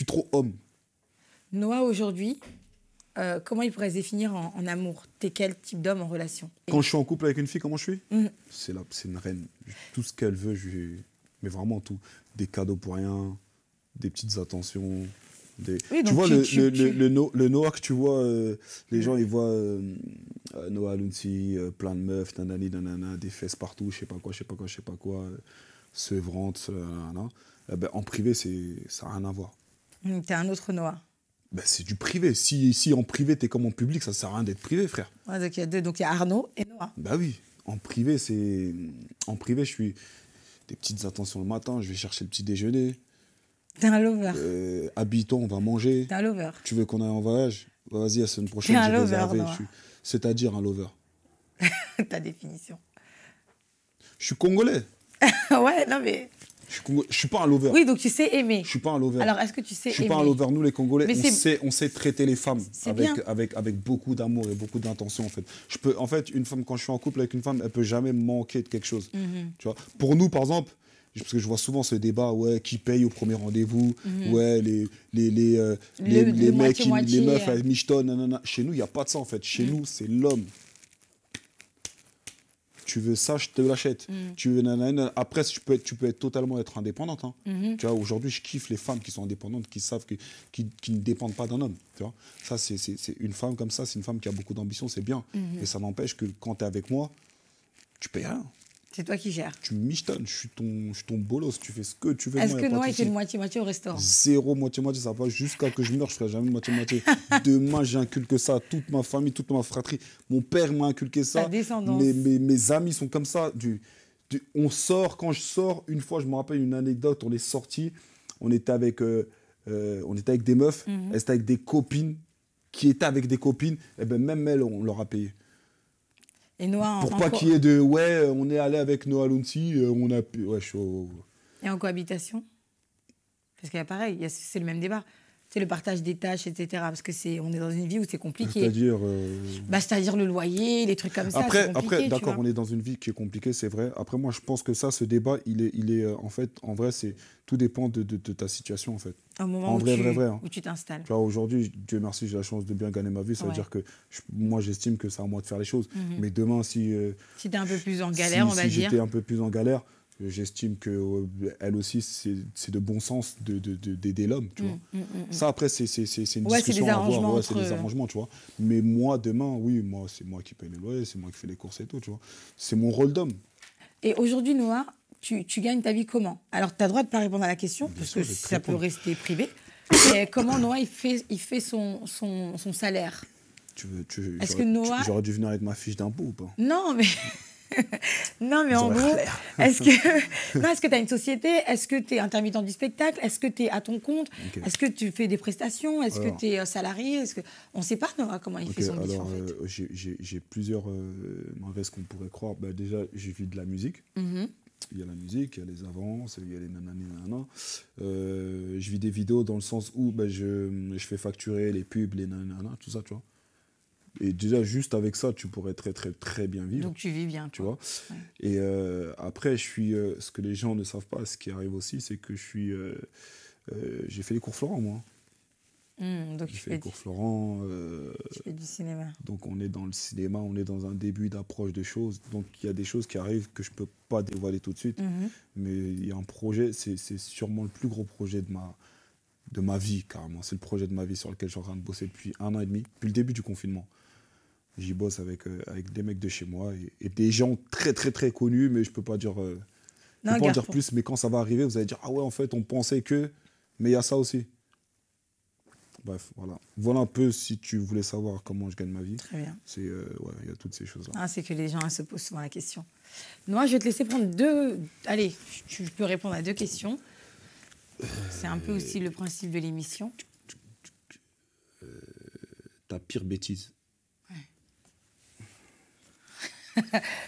trop homme. Noah, aujourd'hui, comment il pourrait se définir en amour? T'es quel type d'homme en relation? Quand je suis en couple avec une fille, comment je suis? C'est une reine. Tout ce qu'elle veut, mais vraiment tout. Des cadeaux pour rien, des petites attentions... Oui, tu vois, le Noah que tu vois, les gens, ils voient Noah Lunsi, plein de meufs, nanani, nanana, des fesses partout, je sais pas quoi, sevrante, nanana. Ben, en privé, ça n'a rien à voir. T'es un autre Noah. Ben, c'est du privé. Si en privé, t'es comme en public, ça sert à rien d'être privé, frère. Ouais, donc il y a deux. Donc il y a Arnaud et Noah. Ben oui. En privé, je suis des petites attentions le matin, je vais chercher le petit déjeuner. T'es un lover. Habitons, on va manger. T'es un lover. Tu veux qu'on aille en voyage? Vas-y, la semaine prochaine, j'ai réservé. C'est-à-dire un lover. Ta définition. Je suis congolais. Ouais, non mais... Je suis pas un lover. Oui, donc tu sais aimer. Je suis pas un lover. Alors, est-ce que tu sais aimer? Je suis pas un lover. Nous, les Congolais, on sait traiter les femmes avec beaucoup d'amour et beaucoup d'intention, en fait. En fait, une femme, quand je suis en couple avec une femme, elle peut jamais manquer de quelque chose. Tu vois. Pour nous, par exemple, parce que je vois souvent ce débat, ouais, qui paye au premier rendez-vous, ouais, les mecs, les meufs, elles michetonnent, nanana. Chez nous, il n'y a pas de ça, en fait. Chez nous, c'est l'homme. Tu veux ça, je te l'achète. Tu veux nanana. Après, tu peux totalement être indépendante. Hein. Tu vois, aujourd'hui, je kiffe les femmes qui sont indépendantes, qui savent qui ne dépendent pas d'un homme. Tu vois, ça, c'est une femme comme ça, c'est une femme qui a beaucoup d'ambition, c'est bien. Mais ça n'empêche que quand tu es avec moi, tu payes rien. C'est toi qui gères. Tu michetonnes, je suis ton bolos, tu fais ce que tu veux. Est-ce que Noah, il fait de moitié-moitié au restaurant? Zéro moitié-moitié, ça va jusqu'à que je meure, je ne ferai jamais moitié-moitié. Demain, j'inculque ça à toute ma famille, toute ma fratrie. Mon père m'a inculqué ça. Ta descendance. Mes amis sont comme ça. On sort, quand je sors, une fois, je me rappelle une anecdote, on est sortis, on était avec des meufs, elles étaient avec des copines, qui étaient avec des copines, et ben même elles, on leur a payé. Et Noah, pour pas qu'il y ait de ouais, on est allé avec Noah Lunsi, on a ouais, chaud. Et en cohabitation? Parce qu'il y a pareil, c'est le même débat. C'est le partage des tâches, etc. Parce que on est dans une vie où c'est compliqué. C'est-à-dire c'est-à-dire le loyer, les trucs comme ça. Après, d'accord, on est dans une vie qui est compliquée, c'est vrai. Après, moi, je pense que ce débat, il est en fait, en vrai, tout dépend de ta situation, en fait. Au moment où tu t'installes. Tu vois, aujourd'hui, Dieu merci, j'ai la chance de bien gagner ma vie. Ça veut dire que moi, j'estime que c'est à moi de faire les choses. Mais demain, si t'es un peu plus en galère, on va dire. Si j'étais un peu plus en galère, j'estime qu'elle aussi, c'est de bon sens d'aider l'homme, tu vois. Ça, après, c'est une discussion à avoir. Ouais, c'est des arrangements, tu vois. Mais moi, demain, oui, c'est moi qui paye les loyers, c'est moi qui fais les courses et tout, tu vois. C'est mon rôle d'homme. Et aujourd'hui, Noah, tu gagnes ta vie comment? Alors, tu as le droit de ne pas répondre à la question, parce que ça peut rester privé. Et comment Noah, il fait son salaire? Est-ce que Noah... J'aurais dû venir avec ma fiche d'impôt ou pas? Non, mais... non, mais en gros, est-ce que tu as une société? Est-ce que tu es intermittent du spectacle? Est-ce que tu es à ton compte? Okay. Est-ce que tu fais des prestations? Est-ce que tu es salarié? On ne sait pas, Noah, comment il fait son business, en fait. J'ai plusieurs mauvaises qu'on pourrait croire. Bah, déjà, je vis de la musique. Il y a la musique, il y a les avances, il y a les nanani, nanana. Je vis des vidéos dans le sens où bah, je fais facturer les pubs, les nanana, tout ça, tu vois. Et déjà, juste avec ça, tu pourrais très, très, très bien vivre. Donc, tu vis bien. Tu vois. Ouais. Et après, je suis... ce que les gens ne savent pas, ce qui arrive aussi, c'est que je suis... j'ai fait les cours Florent, moi. Donc j'ai fait les cours Florent. Tu fais du cinéma. Donc, on est dans le cinéma, on est dans un début d'approche de choses. Donc, il y a des choses qui arrivent que je ne peux pas dévoiler tout de suite. Mais il y a un projet, c'est sûrement le plus gros projet de ma vie, carrément. C'est le projet de ma vie sur lequel je suis en train de bosser depuis 1 an et demi, depuis le début du confinement. J'y bosse avec des mecs de chez moi et des gens très, très, très connus, mais je ne peux pas dire, dire plus. Mais quand ça va arriver, vous allez dire « Ah ouais, en fait, on pensait que... » Mais il y a ça aussi. Bref, voilà. Voilà un peu, si tu voulais savoir comment je gagne ma vie. Très bien. Il y a toutes ces choses-là. Ah, c'est que les gens se posent souvent la question. Moi, je vais te laisser prendre 2... Allez, tu peux répondre à 2 questions. C'est un peu aussi le principe de l'émission. Ta pire bêtise.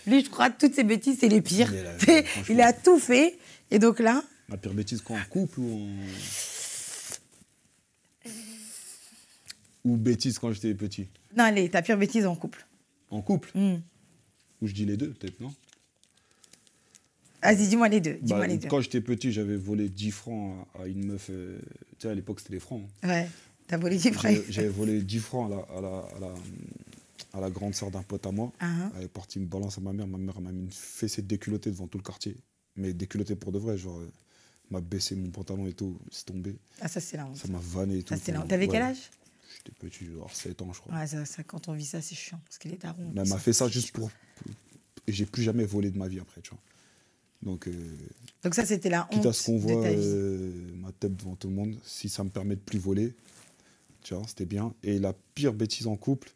Lui, je crois que toutes ces bêtises, c'est les pires. Il a tout fait. Et donc là... La pire bêtise, quoi, en couple ou bêtise quand j'étais petit? Non, allez, ta pire bêtise en couple. En couple? Ou je dis les deux, peut-être, non? Vas-y, dis-moi les deux. Quand j'étais petit, j'avais volé 10 francs à une meuf. Tu sais, à l'époque, c'était les francs. Ouais, t'as volé 10 francs. J'avais volé 10 francs à la grande sœur d'un pote à moi. Elle est partie me balancer à ma mère. Ma mère m'a mis une fessée déculottée devant tout le quartier. Mais déculottée pour de vrai, genre, m'a baissé mon pantalon et tout, c'est tombé. Ah, ça, c'est la honte. Ça m'a vanné et tout. Ça, c'est la honte. T'avais quel âge? J'étais petit, genre 7 ans, je crois. Ouais, ça, quand on vit ça, c'est chiant. Parce qu'il est daron. Mais elle m'a fait ça juste pour... Et j'ai plus jamais volé de ma vie après, tu vois. Donc ça, c'était la honte quitte à ce qu'on voit de ta vie. ma tête devant tout le monde, si ça me permet de plus voler, tu vois, c'était bien. Et la pire bêtise en couple...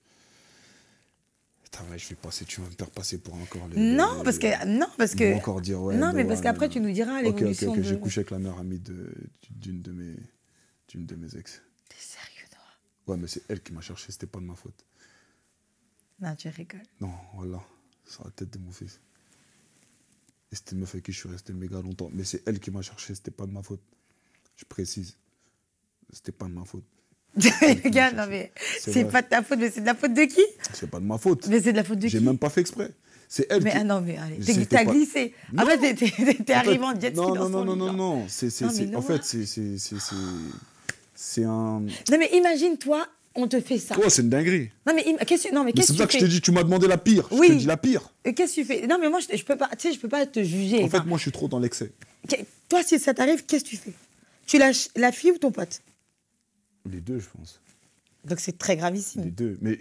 Putain, ouais, tu vas me faire passer pour encore Non, parce que... encore dire, ouais, non, mais parce qu'après, tu nous diras l'évolution Ok, j'ai couché avec la meilleure amie d'une de mes ex. T'es sérieux, Noah? Ouais, mais c'est elle qui m'a cherché, c'était pas de ma faute. Non, tu rigoles. Non, voilà, c'est la tête de mon fils. Et c'était une meuf avec qui je suis resté méga longtemps. Mais c'est elle qui m'a cherché, c'était pas de ma faute. Je précise, c'était pas de ma faute. Regarde, non mais c'est pas de ta faute, mais c'est de la faute de qui? C'est pas de ma faute. Mais c'est de la faute de qui? J'ai même pas fait exprès. C'est elle mais, qui... Ah non, mais allez, t'as glissé. En fait, t'es arrivé en jet ski dans son lit. Non. En fait, c'est un... Non mais imagine-toi, on te fait ça. Oh, c'est une dinguerie. Non mais qu'est-ce que tu fais? C'est pour ça que je t'ai dit, tu m'as demandé la pire. Oui. Je te dis la pire. Qu'est-ce que tu fais? Non mais moi, je peux pas, tu sais, je peux pas te juger. En fait, moi, je suis trop dans l'excès. Toi, si ça t'arrive, qu'est-ce que tu fais? Tu lâches la fille ou ton pote? Les deux, je pense. Donc c'est très gravissime. Les deux. Mais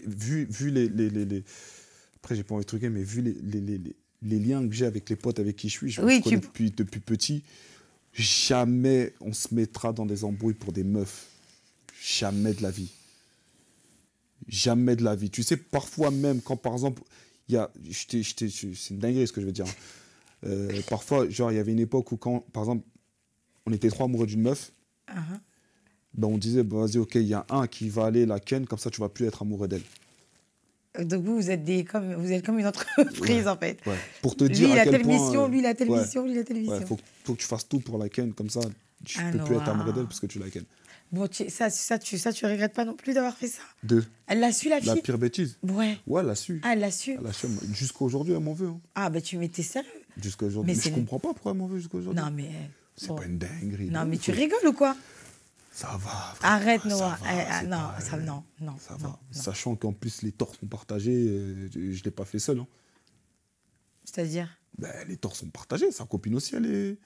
vu les... Après, j'ai pas envie de truquer, mais vu les liens que j'ai avec les potes avec qui je suis, je connais depuis petit, jamais on se mettra dans des embrouilles pour des meufs. Jamais de la vie. Jamais de la vie. Tu sais, parfois même, quand par exemple, il y a... C'est une dinguerie ce que je veux dire. Parfois, genre, il y avait une époque où quand, par exemple, on était 3 amoureux d'une meuf, ben on disait, ben, vas-y, ok, il y a un qui va aller la ken, comme ça tu vas plus être amoureux d'elle. Donc vous êtes comme une entreprise, en fait. Ouais. Pour te dire à quel point... mission, lui, il a telle mission, lui, il a telle mission. Ouais, faut que tu fasses tout pour la ken, comme ça tu peux plus être amoureux d'elle parce que tu la ken. Bon, ça, tu regrettes pas non plus d'avoir fait ça? 2. Elle l'a su, la fille? La pire bêtise? Ouais. Ouais, elle l'a su. Ah, elle l'a su? Elle l'a su. Jusqu'à aujourd'hui, elle m'en veut. Hein. Ah, bah tu m'étais sérieux? Jusqu'à aujourd'hui. Mais je comprends pas pourquoi elle m'en veut jusqu'à aujourd'hui. Non, mais... C'est pas une dinguerie. Non, mais tu rigoles ou quoi? Ça va. Frère. Arrête, Noah. Non. Ça va. Sachant qu'en plus, les torts sont partagés, je ne l'ai pas fait seul. Hein. C'est-à-dire? Ben, les torts sont partagés. Sa copine aussi, elle est...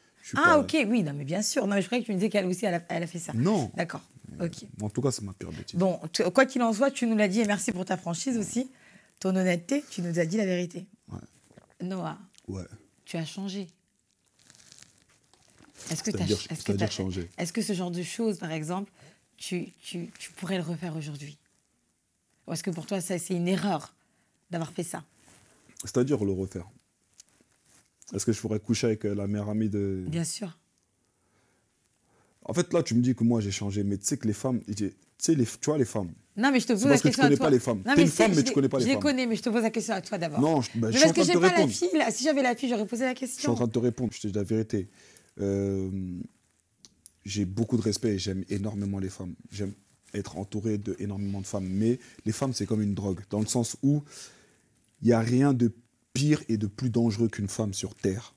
Ok, oui, non, mais bien sûr. Non, mais je croyais que tu me disais qu'elle aussi, elle a fait ça. Non. D'accord, ok. En tout cas, c'est ma pire bêtise. Bon, quoi qu'il en soit, tu nous l'as dit, et merci pour ta franchise aussi, ton honnêteté, tu nous as dit la vérité. Ouais. Noah, ouais. Tu as changé. Est-ce que C'est-à-dire changer. Est-ce que ce genre de choses, par exemple, tu pourrais le refaire aujourd'hui? Ou est-ce que pour toi, c'est une erreur d'avoir fait ça? C'est-à-dire le refaire. Est-ce que je pourrais coucher avec la meilleure amie de... Bien sûr. En fait, là, tu me dis que moi, j'ai changé. Mais tu sais que les femmes... Tu vois, les femmes... Non, mais je te pose la question à toi. Parce que tu connais pas les femmes. T'es une femme, mais tu connais pas les femmes. Je les connais, mais je te pose la question à toi d'abord. Non, je suis parce en train que de te j'ai pas répondre. la fille, là. Si j'avais la fille, j'aurais posé la question. Je suis en train de te répondre, je te dis la vérité. J'ai beaucoup de respect et j'aime énormément les femmes. J'aime être entouré d'énormément de femmes. Mais les femmes, c'est comme une drogue. Dans le sens où il n'y a rien de pire et de plus dangereux qu'une femme sur Terre.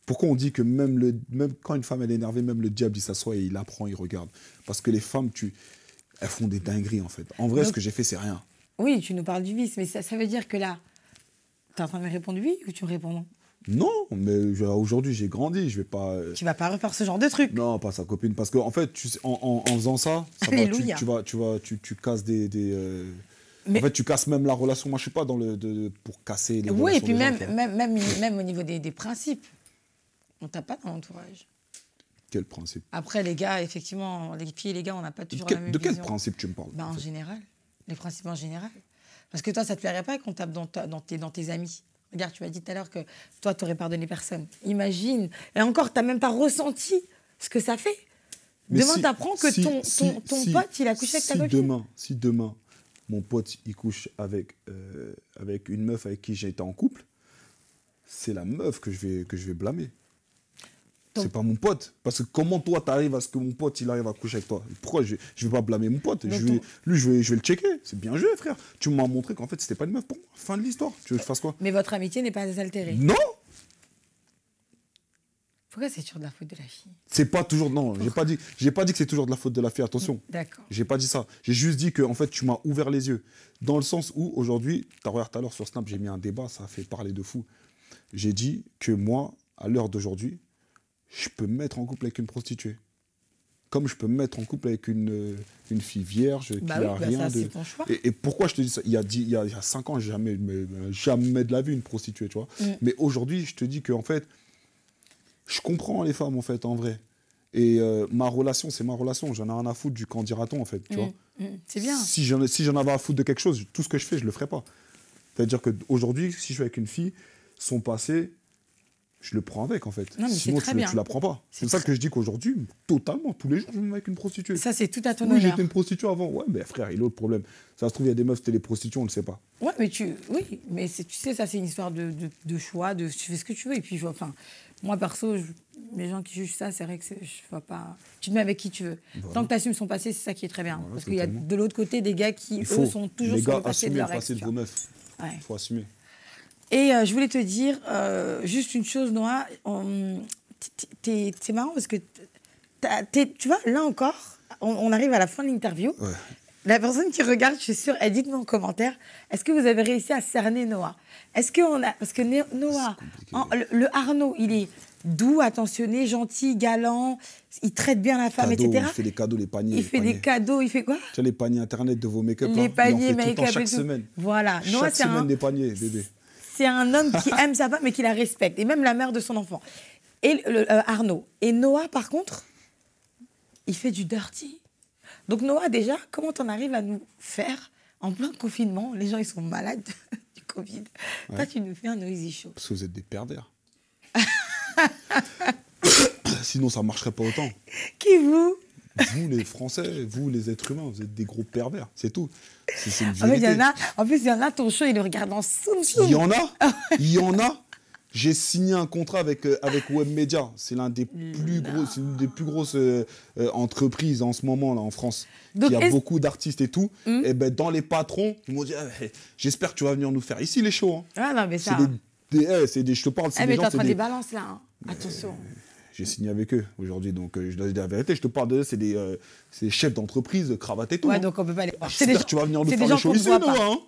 Pourquoi on dit que même quand une femme elle est énervée, même le diable il s'assoit et il apprend, il regarde? Parce que les femmes, elles font des dingueries en fait. En vrai, ce que j'ai fait, c'est rien. Oui, tu nous parles du vice, mais ça veut dire que là, tu es en train de me répondre oui ou tu me réponds non? Non, mais aujourd'hui j'ai grandi, je vais pas... Tu vas pas refaire ce genre de truc. Non, pas sa copine, parce qu'en fait, en faisant ça, tu casses En fait, tu casses même la relation. Moi, je suis pas dans pour casser les relations. Oui, et puis des gens, même au niveau des principes, on t'a pas dans l'entourage. Quel principe? Après, les gars, effectivement, les filles et les gars, on n'a pas toujours la même vision. De quel principe tu me parles? En général, les principes en général. Parce que toi, ça te plairait pas qu'on tape dans tes amis. Regarde, tu m'as dit tout à l'heure que toi, tu n'aurais pardonné personne. Imagine. Et encore, tu n'as même pas ressenti ce que ça fait. Mais demain, tu apprends que ton pote, il a couché avec ta copine. Si demain, mon pote, il couche avec une meuf avec qui j'ai été en couple, c'est la meuf que je vais blâmer. C'est pas mon pote. Parce que comment toi, tu arrives à ce que mon pote, il arrive à coucher avec toi? Pourquoi je vais pas blâmer mon pote? Je vais le checker. C'est bien joué, frère. Tu m'as montré qu'en fait, c'était pas une meuf pour moi. Fin de l'histoire. Tu veux que je fasse quoi? Mais votre amitié n'est pas altérée. Non! Pourquoi c'est toujours de la faute de la fille? C'est pas toujours... Non, j'ai pas dit que c'est toujours de la faute de la fille. Attention. D'accord. J'ai pas dit ça. J'ai juste dit que en fait, tu m'as ouvert les yeux. Dans le sens où, aujourd'hui, tu regardes tout à l'heure sur Snap, j'ai mis un débat, ça a fait parler de fou. J'ai dit que moi, à l'heure d'aujourd'hui, je peux me mettre en couple avec une prostituée. Comme je peux me mettre en couple avec une fille vierge qui n'a rien ça, de... C'est ton choix. Et pourquoi je te dis ça? Il y a 5 ans, jamais de la vie une prostituée, tu vois. Mais aujourd'hui, je te dis que en fait, je comprends les femmes, en fait, en vrai. Et ma relation, c'est ma relation. J'en ai rien à foutre du qu'en dira-t-on, en fait, tu vois. C'est bien. Si j'en avais à foutre de quelque chose, tout ce que je fais, je le ferais pas. C'est-à-dire qu'aujourd'hui, si je suis avec une fille, son passé... je le prends avec, en fait. Non, mais sinon, tu la prends pas. C'est ça que je dis qu'aujourd'hui, totalement, tous les jours, je me mets avec une prostituée. Ça, c'est tout à ton honneur. Oui, honneur. j'étais une prostituée avant. Ouais, mais frère, il y a l'autre problème. Ça se trouve, il y a des meufs, c'était les prostituées, on ne le sait pas. Ouais, mais tu sais, ça, c'est une histoire de choix, tu fais ce que tu veux. Et puis, enfin, moi, perso, les gens qui jugent ça, c'est vrai que je vois pas... Tu te mets avec qui tu veux. Voilà. Tant que tu assumes son passé, c'est ça qui est très bien. Voilà, parce qu'il y a de l'autre côté des gars qui, eux, sont toujours sur le passé de leur ex. Les gars, assumez le passé de vos meufs. Il faut assumer. Et je voulais te dire juste une chose, Noah. C'est marrant parce que, tu vois, là encore, on arrive à la fin de l'interview. Ouais. La personne qui regarde, je suis sûre, elle dit en commentaire, est-ce que vous avez réussi à cerner Noah? Est-ce qu'on a... Parce que Noah, le Arnaud, il est doux, attentionné, gentil, galant, il traite bien la femme, etc. Il fait des cadeaux, les paniers. Il fait des cadeaux, il fait quoi? Tu as les paniers internet de vos make-up. Les paniers make-up chaque semaine. Voilà. Chaque semaine des paniers, bébé. C'est un homme qui aime sa femme et qui la respecte, et même la mère de son enfant. Et Arnaud. Et Noah, par contre, il fait du dirty. Donc Noah, déjà, comment t'en arrives à nous faire, en plein confinement, les gens ils sont malades du Covid, toi tu nous fais un noisy show. Parce que vous êtes des pervers. Sinon ça marcherait pas autant. Qui vous? Vous les Français, vous les êtres humains, vous êtes des gros pervers, c'est tout. C'est une vérité. En plus, il y en a, ton show, il le regarde en soum. Il y en a. J'ai signé un contrat avec Webmedia. C'est l'une des plus grosses entreprises en ce moment là en France. Donc, il y a beaucoup d'artistes et tout. Et ben dans les patrons, ils m'ont dit j'espère que tu vas venir nous faire ici les shows. Hein. Ah non mais ça. Je te parle. Mais t'es en train des balances là. Hein. Attention. J'ai signé avec eux aujourd'hui, donc je dois dire la vérité. Je te parle de c'est des chefs d'entreprise, cravatés et tout. Ouais, hein. donc on peut pas les. J'espère que tu vas venir nous faire les shows ici, Noah. Hein.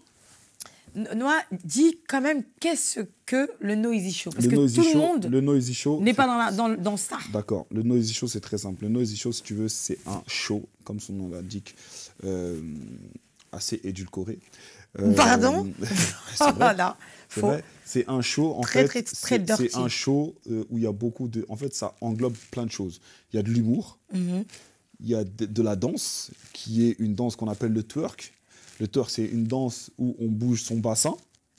Noah, dis quand même qu'est-ce que le Noisy Show? Parce que tout le monde n'est pas dans ça. D'accord. Le Noisy Show, c'est très simple. Le Noisy Show, si tu veux, c'est un show, comme son nom l'indique, assez édulcoré. Pardon. C'est vrai. Voilà. C'est vrai. C'est un show, en Très, fait, très dirty. c'est un show où il y a beaucoup de... En fait, ça englobe plein de choses. Il y a de l'humour, il y a de la danse, qui est une danse qu'on appelle le twerk. Le twerk, c'est une danse où on bouge son bassin.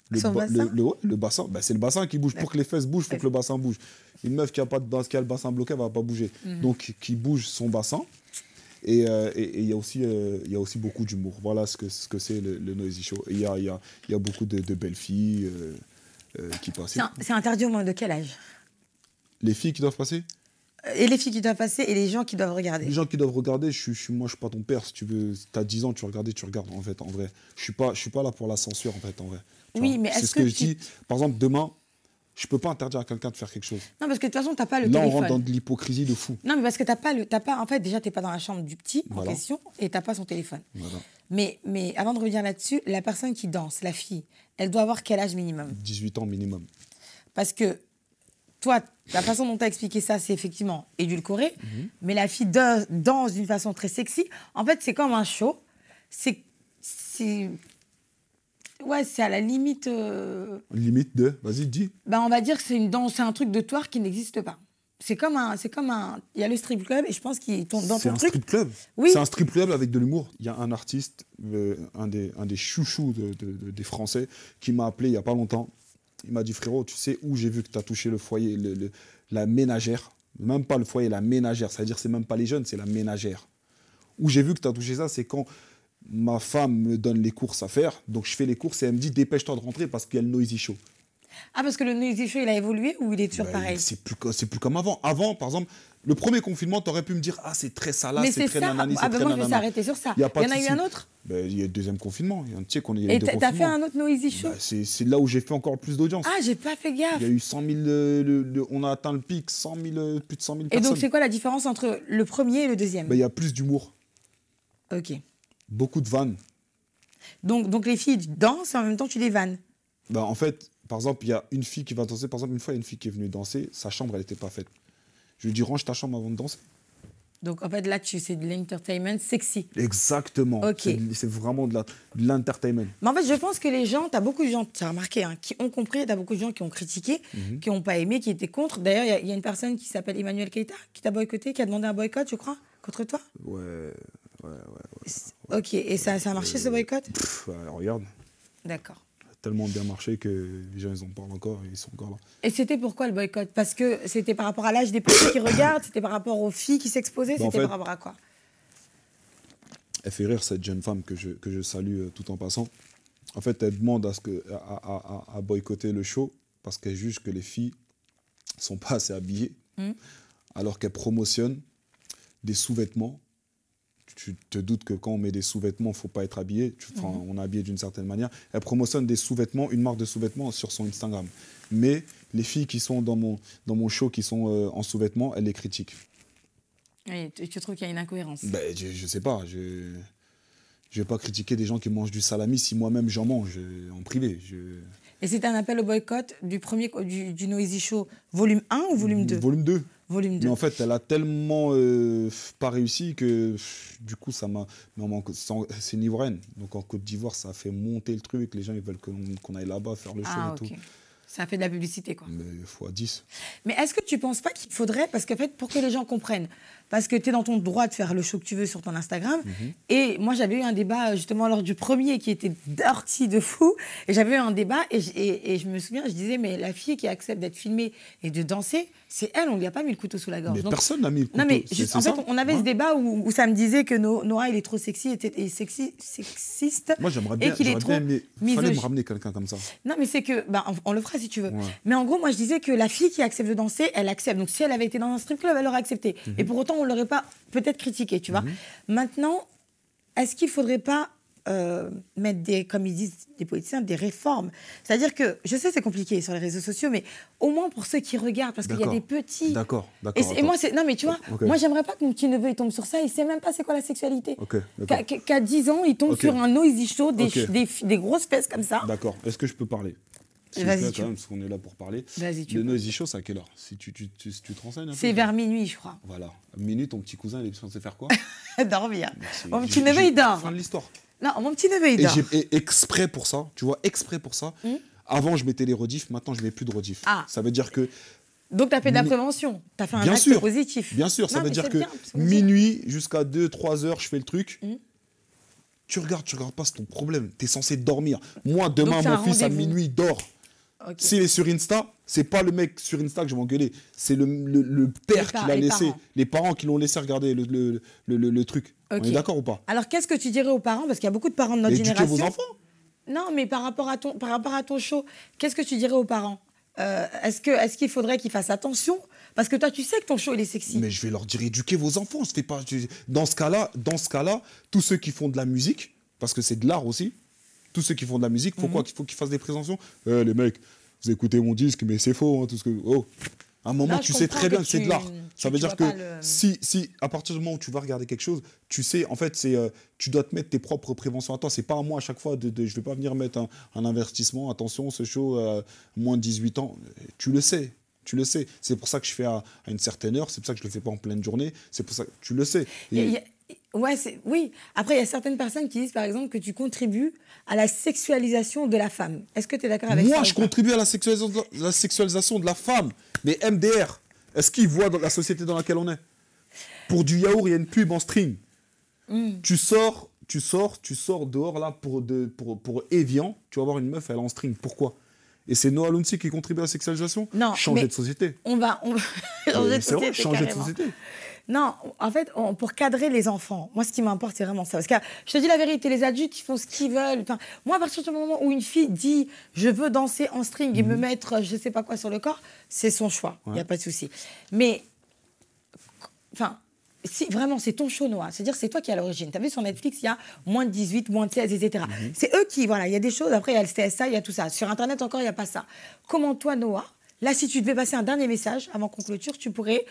Le bassin, bah, c'est le bassin qui bouge. Pour que les fesses bougent, il faut que le bassin bouge. Une meuf qui a le bassin bloqué, elle ne va pas bouger. Donc, qui bouge son bassin. Et il y a aussi beaucoup d'humour. Voilà ce que c'est le Noisy Show. Il y a beaucoup de belles filles qui passent. C'est interdit au moins de quel âge? Les filles qui doivent passer? Et les filles qui doivent passer et les gens qui doivent regarder. Les gens qui doivent regarder, moi je suis pas ton père. Si tu veux, t'as 10 ans, tu regardes en fait, en vrai. Je suis pas là pour la censure en fait, en vrai. Oui, mais c'est ce que je dis. Par exemple, demain, je peux pas interdire à quelqu'un de faire quelque chose. Non, parce que de toute façon, t'as pas le téléphone. téléphone. Là, on rentre dans de l'hypocrisie de fou. Non, mais parce que t'as pas, en fait, déjà, t'es pas dans la chambre du petit en Voilà. question et t'as pas son téléphone. Voilà. Mais avant de revenir là-dessus, la personne qui danse, la fille, elle doit avoir quel âge minimum? 18 ans minimum. Parce que toi, la façon dont tu as expliqué ça, c'est effectivement édulcoré, mais la fille danse d'une façon très sexy. En fait, c'est comme un show. Ouais, c'est à la limite... Limite de... Vas-y, dis. Ben, on va dire que c'est une danse, c'est un truc de twerk qui n'existe pas. C'est comme un... Il y a le strip club et je pense qu'il tombe dans ton truc. C'est un strip club. Oui. C'est un strip club avec de l'humour. Il y a un artiste, un des chouchous des Français, qui m'a appelé il n'y a pas longtemps. Il m'a dit, frérot, tu sais où j'ai vu que tu as touché le foyer, la ménagère. Même pas le foyer, la ménagère. C'est-à-dire, c'est même pas les jeunes, c'est la ménagère. Où j'ai vu que tu as touché ça, c'est quand ma femme me donne les courses à faire. Donc, je fais les courses et elle me dit, dépêche-toi de rentrer parce qu'il y a le Noisy Show. Ah, parce que le Noisy Show, il a évolué ou il est toujours pareil? C'est plus comme avant. Avant, par exemple, le premier confinement, tu aurais pu me dire, ah, c'est très salace, c'est très nanani, c'est très moi, nanana. je vais s'arrêter sur ça. Il y en a eu un autre? Il y a le deuxième confinement. Tu sais qu'on est. Et t'as fait un autre Noisy Show? C'est là où j'ai fait encore plus d'audience. Ah, j'ai pas fait gaffe. Il y a eu 100 000, on a atteint le pic, 100 000, plus de 100 000 personnes. Et donc, c'est quoi la différence entre le premier et le deuxième? Il y a plus d'humour. Ok. Beaucoup de vannes. Donc les filles dansent et en même temps, tu les vannes? En fait, par exemple, il y a une fille qui va danser. Par exemple, une fois, il y a une fille qui est venue danser. Sa chambre, elle n'était pas faite. Je lui ai dit, range ta chambre avant de danser. Donc, en fait, là, c'est de l'entertainment sexy. Exactement. Okay. C'est vraiment de l'entertainment. Mais en fait, je pense que les gens, tu as beaucoup de gens, tu as remarqué, hein, qui ont compris, tu as beaucoup de gens qui ont critiqué, qui n'ont pas aimé, qui étaient contre. D'ailleurs, il y a une personne qui s'appelle Emmanuel Keita, qui t'a boycotté, qui a demandé un boycott, je crois, contre toi. Ouais. Ok, et ça a marché, ce boycott? Regarde. D'accord. Tellement bien marché que les gens, ils en parlent encore et ils sont encore là. Et c'était pourquoi le boycott? Parce que c'était par rapport à l'âge des petits qui regardent, c'était par rapport aux filles qui s'exposaient, c'était par rapport à quoi? Elle fait rire cette jeune femme que je salue tout en passant. En fait, elle demande à boycotter le show parce qu'elle juge que les filles ne sont pas assez habillées, alors qu'elle promotionne des sous-vêtements. Tu te doutes que quand on met des sous-vêtements, il ne faut pas être habillé. On est habillé d'une certaine manière. Elle promotionne des sous-vêtements, une marque de sous-vêtements sur son Instagram. Mais les filles qui sont dans mon show, qui sont en sous-vêtements, elle les critique. Et tu trouves qu'il y a une incohérence? Je ne sais pas. Je ne vais pas critiquer des gens qui mangent du salami si moi-même j'en mange en privé. Et c'était un appel au boycott du Noisy Show volume 1 ou volume 2? Volume 2. Volume 2. Mais en fait, elle a tellement pas réussi que du coup, ça m'a... C'est une Ivoirienne. Donc en Côte d'Ivoire, ça a fait monter le truc. Les gens, ils veulent qu'on aille là-bas faire le show et tout. Ça a fait de la publicité, quoi. Mais fois 10. Mais est-ce que tu ne penses pas qu'il faudrait, parce qu'en fait, pour que les gens comprennent, parce que tu es dans ton droit de faire le show que tu veux sur ton Instagram, et moi, j'avais eu un débat justement lors du premier qui était dirty de fou, et j'avais eu un débat, et je me souviens, je disais, mais la fille qui accepte d'être filmée et de danser, c'est elle, on ne lui a pas mis le couteau sous la gorge. Mais personne n'a mis le couteau. Non, mais en fait, on avait ce débat où ça me disait que Nora, il est trop sexy et sexiste. Moi, j'aimerais bien, il fallait me ramener quelqu'un comme ça. Non, mais c'est que, on le fera si tu veux. Ouais. Mais en gros, moi, je disais que la fille qui accepte de danser, elle accepte. Donc, si elle avait été dans un strip club, elle aurait accepté. Et pour autant, on ne l'aurait pas peut-être critiqué, tu vois. Maintenant, est-ce qu'il ne faudrait pas mettre comme ils disent des politiciens, des réformes? C'est-à-dire que, je sais, c'est compliqué sur les réseaux sociaux, mais au moins pour ceux qui regardent, parce qu'il y a des petits... D'accord. Et moi, non, mais tu vois, moi, j'aimerais pas que mon petit neveu, il tombe sur ça, il sait même pas c'est quoi la sexualité. Qu'à 10 ans, il tombe sur un Noisy Show, des grosses fesses comme ça. D'accord. Est-ce que je peux parler? Vas-y, parce qu'on est là pour parler. Vas-y, le Noisy Show, c'est à quelle heure? Si tu te renseignes un peu. C'est vers minuit, je crois. Voilà. À minuit, ton petit cousin, il est censé faire quoi? Dormir. Mon petit neveu, il dort. Fin de l'histoire. Non, mon petit neveu, il dort. Et exprès pour ça, tu vois, exprès pour ça. Avant, je mettais les rediffs, maintenant, je ne mets plus de rediffs. Ah. Ça veut dire que... Donc, tu as fait de la prévention. Tu as fait un bien acte sûr, positif. Bien sûr, ça Non, veut mais dire c'est que bien, minuit jusqu'à 2-3 heures, je fais le truc. Tu regardes pas, c'est ton problème. Tu es censé dormir. Moi, demain, Donc, mon fils, à minuit, dort. Okay. S'il est sur Insta, c'est pas le mec sur Insta que je vais m'engueuler. C'est le père qui l'a laissé. Les parents qui l'ont laissé regarder le truc. Okay. On est d'accord ou pas? Alors, qu'est-ce que tu dirais aux parents? Parce qu'il y a beaucoup de parents de notre génération. Éduquer vos enfants. Non, mais par rapport à ton show, qu'est-ce que tu dirais aux parents? Est-ce qu'il faudrait qu'ils fassent attention? Parce que toi, tu sais que ton show, il est sexy. Mais je vais leur dire, éduquez vos enfants. Se fait pas... Dans ce cas-là, tous ceux qui font de la musique, parce que c'est de l'art aussi, tous ceux qui font de la musique, faut quoi? Il faut qu'ils fassent des préventions. Les mecs, vous écoutez mon disque, mais c'est faux. Hein, tout ce que... Oh. À un moment, tu sais très bien que c'est de l'art. Ça veut dire que si, à partir du moment où tu vas regarder quelque chose, tu sais, en fait, tu dois te mettre tes propres préventions à toi. C'est pas à moi à chaque fois je vais pas venir mettre un avertissement. Attention, ce show, moins de 18 ans. Tu le sais. Tu le sais. C'est pour ça que je fais à une certaine heure. C'est pour ça que je le fais pas en pleine journée. C'est pour ça que tu le sais. Oui. Après, il y a certaines personnes qui disent, par exemple, que tu contribues à la sexualisation de la femme. Est-ce que tu es d'accord avec ça? Moi, je contribue à la sexualisation de la femme. Mais MDR, est-ce qu'ils voient dans la société dans laquelle on est? Pour du yaourt, il y a une pub en string. Tu sors dehors là pour Evian, tu vas voir une meuf, elle est en string. Pourquoi? Et c'est Noah Lunsi qui contribue à la sexualisation? Non, changer de société. On va changer de société. Changer de société. Non, en fait, pour cadrer les enfants, moi, ce qui m'importe, c'est vraiment ça. Parce que je te dis la vérité, les adultes, ils font ce qu'ils veulent. Enfin, moi, à partir du moment où une fille dit « je veux danser en string et me mettre je sais pas quoi sur le corps », c'est son choix. Il n'y a pas de souci. Mais, enfin, si vraiment, c'est ton show, Noah. C'est-à-dire, c'est toi qui es à l'origine. Tu as vu sur Netflix, il y a moins de 18, moins de 16, etc. C'est eux qui, voilà, il y a des choses. Après, il y a le CSA, il y a tout ça. Sur Internet, encore, il n'y a pas ça. Comment toi, Noah, là, si tu devais passer un dernier message avant qu'on clôture, tu pourrais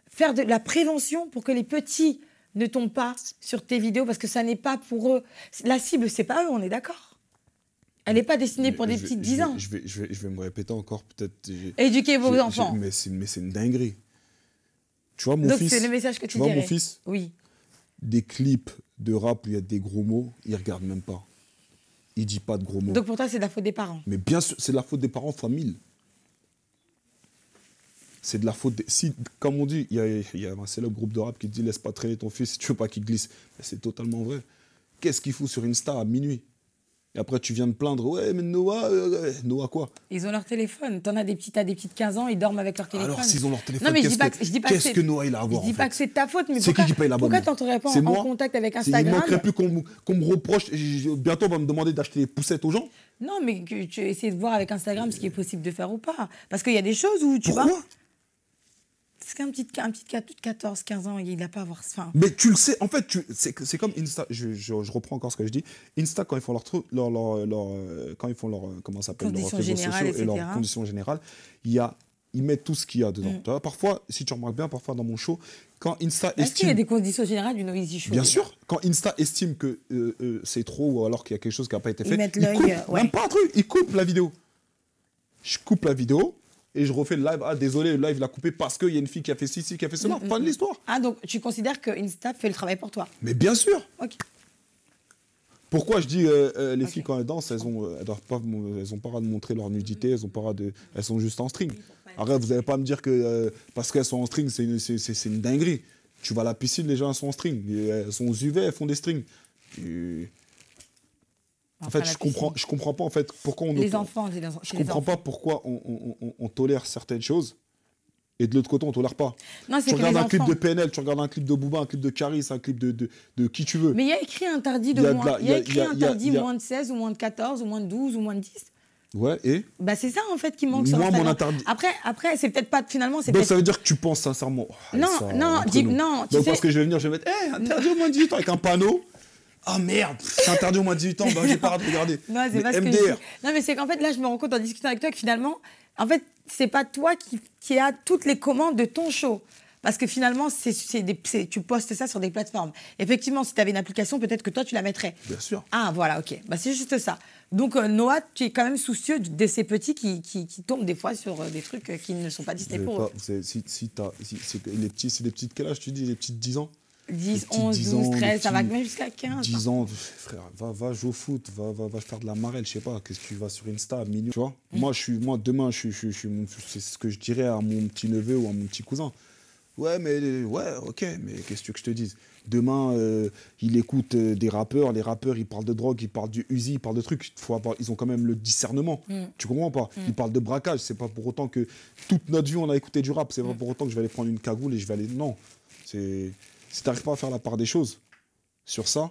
faire de la prévention pour que les petits ne tombent pas sur tes vidéos, parce que ça n'est pas pour eux. La cible, c'est pas eux, on est d'accord. Elle n'est pas destinée pour des petits de 10 ans. Je vais me répéter encore, peut-être. Éduquez vos enfants. Mais c'est une dinguerie. Tu vois, mon Donc, fils. c'est le message que tu vois, dirais. mon fils. Oui. Des clips de rap où il y a des gros mots, il ne regarde même pas. Il ne dit pas de gros mots. Donc, pour toi, c'est de la faute des parents. Mais bien sûr, c'est de la faute des parents fois 1000. C'est de la faute... Si, comme on dit, il y a un célèbre groupe de rap qui dit « Laisse pas traîner ton fils si tu veux pas qu'il glisse ». C'est totalement vrai. Qu'est-ce qu'il fout sur Insta à minuit? Et après, tu viens de plaindre « Ouais, mais Noah... Noah quoi ?» Ils ont leur téléphone. T'as des petites 15 ans, ils dorment avec leur téléphone. Alors, s'ils ont leur téléphone, qu'est-ce que Noah il a à voir? Je dis pas que c'est de ta faute, mais c'est qui paye l'abonnement? Pourquoi t'entrerais pas en contact avec Instagram? Il ne manquerait plus qu'on me reproche. Bientôt, on va me demander d'acheter des poussettes aux gens. Non, mais que tu essaies de voir avec Instagram ce qui est possible de faire ou pas. Parce qu'il y a des choses où tu vois... Parce qu'un petit 14, 15 ans, il n'a pas à voir ça. Mais tu le sais, en fait, c'est comme Insta. Je reprends encore ce que je dis. Insta, quand ils font comment ça s'appelle, leurs réseaux sociaux et leurs conditions générales, ils mettent tout ce qu'il y a dedans. Parfois, si tu remarques bien, parfois dans mon show, quand Insta estime... Est-ce qu'il y a des conditions générales du Noisy Show? Bien sûr. Quand Insta estime que c'est trop ou alors qu'il y a quelque chose qui n'a pas été fait, ils coupent, même pas un truc, ils coupent la vidéo. Je coupe la vidéo. Et je refais le live. Ah, désolé, le live l'a coupé parce qu'il y a une fille qui a fait ci, qui a fait cela. Fin de l'histoire. Ah, donc tu considères que Insta fait le travail pour toi? Mais bien sûr. Ok. Pourquoi je dis les filles, quand elles dansent, elles ont pas le droit de montrer leur nudité, elles sont juste en string. Arrête, vous n'allez pas me dire que parce qu'elles sont en string, c'est une dinguerie. Tu vas à la piscine, les gens elles sont en string. Elles sont aux UV, elles font des strings. En fait, je comprends pas en fait pourquoi on... Je comprends pas pourquoi on tolère certaines choses et de l'autre côté on tolère pas. Non, tu regardes un clip de PNL, tu regardes un clip de Booba, un clip de Caris, un clip de qui tu veux. Mais il y a écrit interdit moins de 16 ou moins de 14 ou moins de 12 ou moins de 10. Ouais, et bah c'est ça en fait qui manque. Moi, mon interdit. Après c'est peut-être pas finalement. Donc ça veut dire que tu penses sincèrement. Non. Donc parce que je vais venir, je vais mettre interdit au moins de 18 ans avec un panneau. Ah merde, c'est interdit au moins de 18 ans, bah j'ai pas hâte de regarder. Non, c'est pas ce que je dis. Non, mais c'est qu'en fait, là, je me rends compte en discutant avec toi que finalement, en fait, c'est pas toi qui as toutes les commandes de ton show. Parce que finalement, tu postes ça sur des plateformes. Effectivement, si tu avais une application, peut-être que toi, tu la mettrais. Bien sûr. Ah, voilà, ok. Bah, c'est juste ça. Donc, Noah, tu es quand même soucieux de ces petits qui tombent des fois sur des trucs qui ne sont pas destinés pour eux. Les petits, c'est des petits de quel âge tu dis? Les petits de 10 ans? 10, petits 11, 10 12, ans, 13, ça va petits même jusqu'à 15. 10 ans, frère, va jouer au foot, va faire de la marelle, je sais pas, qu'est-ce que tu vas sur Insta à minuit, tu vois. Moi, demain, c'est ce que je dirais à mon petit-neveu ou à mon petit cousin. Ouais, ok, mais qu'est-ce que tu veux que je te dise? Demain, il écoute des rappeurs, les rappeurs, ils parlent de drogue, ils parlent du Uzi, ils parlent de trucs. Ils ont quand même le discernement. Tu comprends pas? Ils parlent de braquage, c'est pas pour autant que toute notre vie, on a écouté du rap, c'est pas pour autant que je vais aller prendre une cagoule et je vais aller... Non, si t'arrives pas à faire la part des choses sur ça,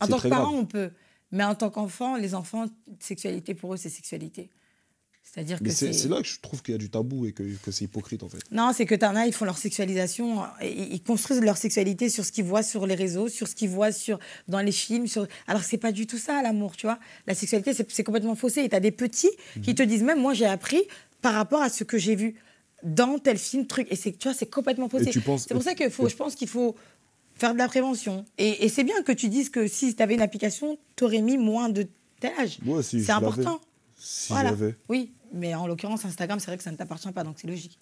en tant que très parent, grave. on peut. Mais en tant qu'enfant, les enfants, sexualité, pour eux, c'est sexualité. C'est-à-dire que Mais c'est là que je trouve qu'il y a du tabou et que c'est hypocrite, en fait. Non, c'est que t'en as, ils font leur sexualisation, ils construisent leur sexualité sur ce qu'ils voient sur les réseaux, sur ce qu'ils voient dans les films. Alors, c'est pas du tout ça, l'amour, tu vois. La sexualité, c'est complètement faussé. Et t'as des petits qui te disent, même moi, j'ai appris par rapport à ce que j'ai vu dans tel film, truc. Et tu vois, c'est complètement faussé. C'est pour ça que je pense qu'il faut faire de la prévention. Et c'est bien que tu dises que si tu avais une application, tu aurais mis moins de tel âge. Moi, si c'est important. Si j'avais. Oui, mais en l'occurrence, Instagram, c'est vrai que ça ne t'appartient pas, donc c'est logique.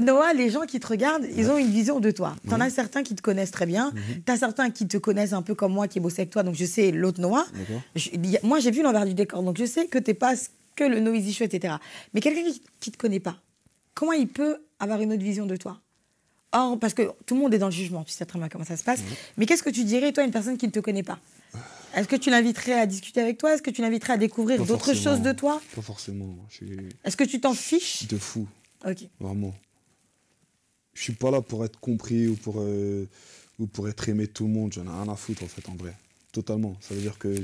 Noah, les gens qui te regardent, ils ont une vision de toi. T'en as certains qui te connaissent très bien. T'as certains qui te connaissent un peu comme moi, qui ai bossé avec toi, donc je sais l'autre Noah. Moi, j'ai vu l'envers du décor, donc je sais que t'es pas que le Noisy Show, etc. Mais quelqu'un qui te connaît pas, comment il peut avoir une autre vision de toi? Or, parce que tout le monde est dans le jugement, tu sais très bien comment ça se passe. Mais qu'est-ce que tu dirais, toi, à une personne qui ne te connaît pas? Est-ce que tu l'inviterais à discuter avec toi? Est-ce que tu l'inviterais à découvrir d'autres choses de toi? Pas forcément. Est-ce que tu t'en fiches? De fou. Ok. Vraiment. Je suis pas là pour être compris ou pour être aimé de tout le monde. J'en ai rien à foutre, en fait, en vrai. Totalement. Ça veut dire que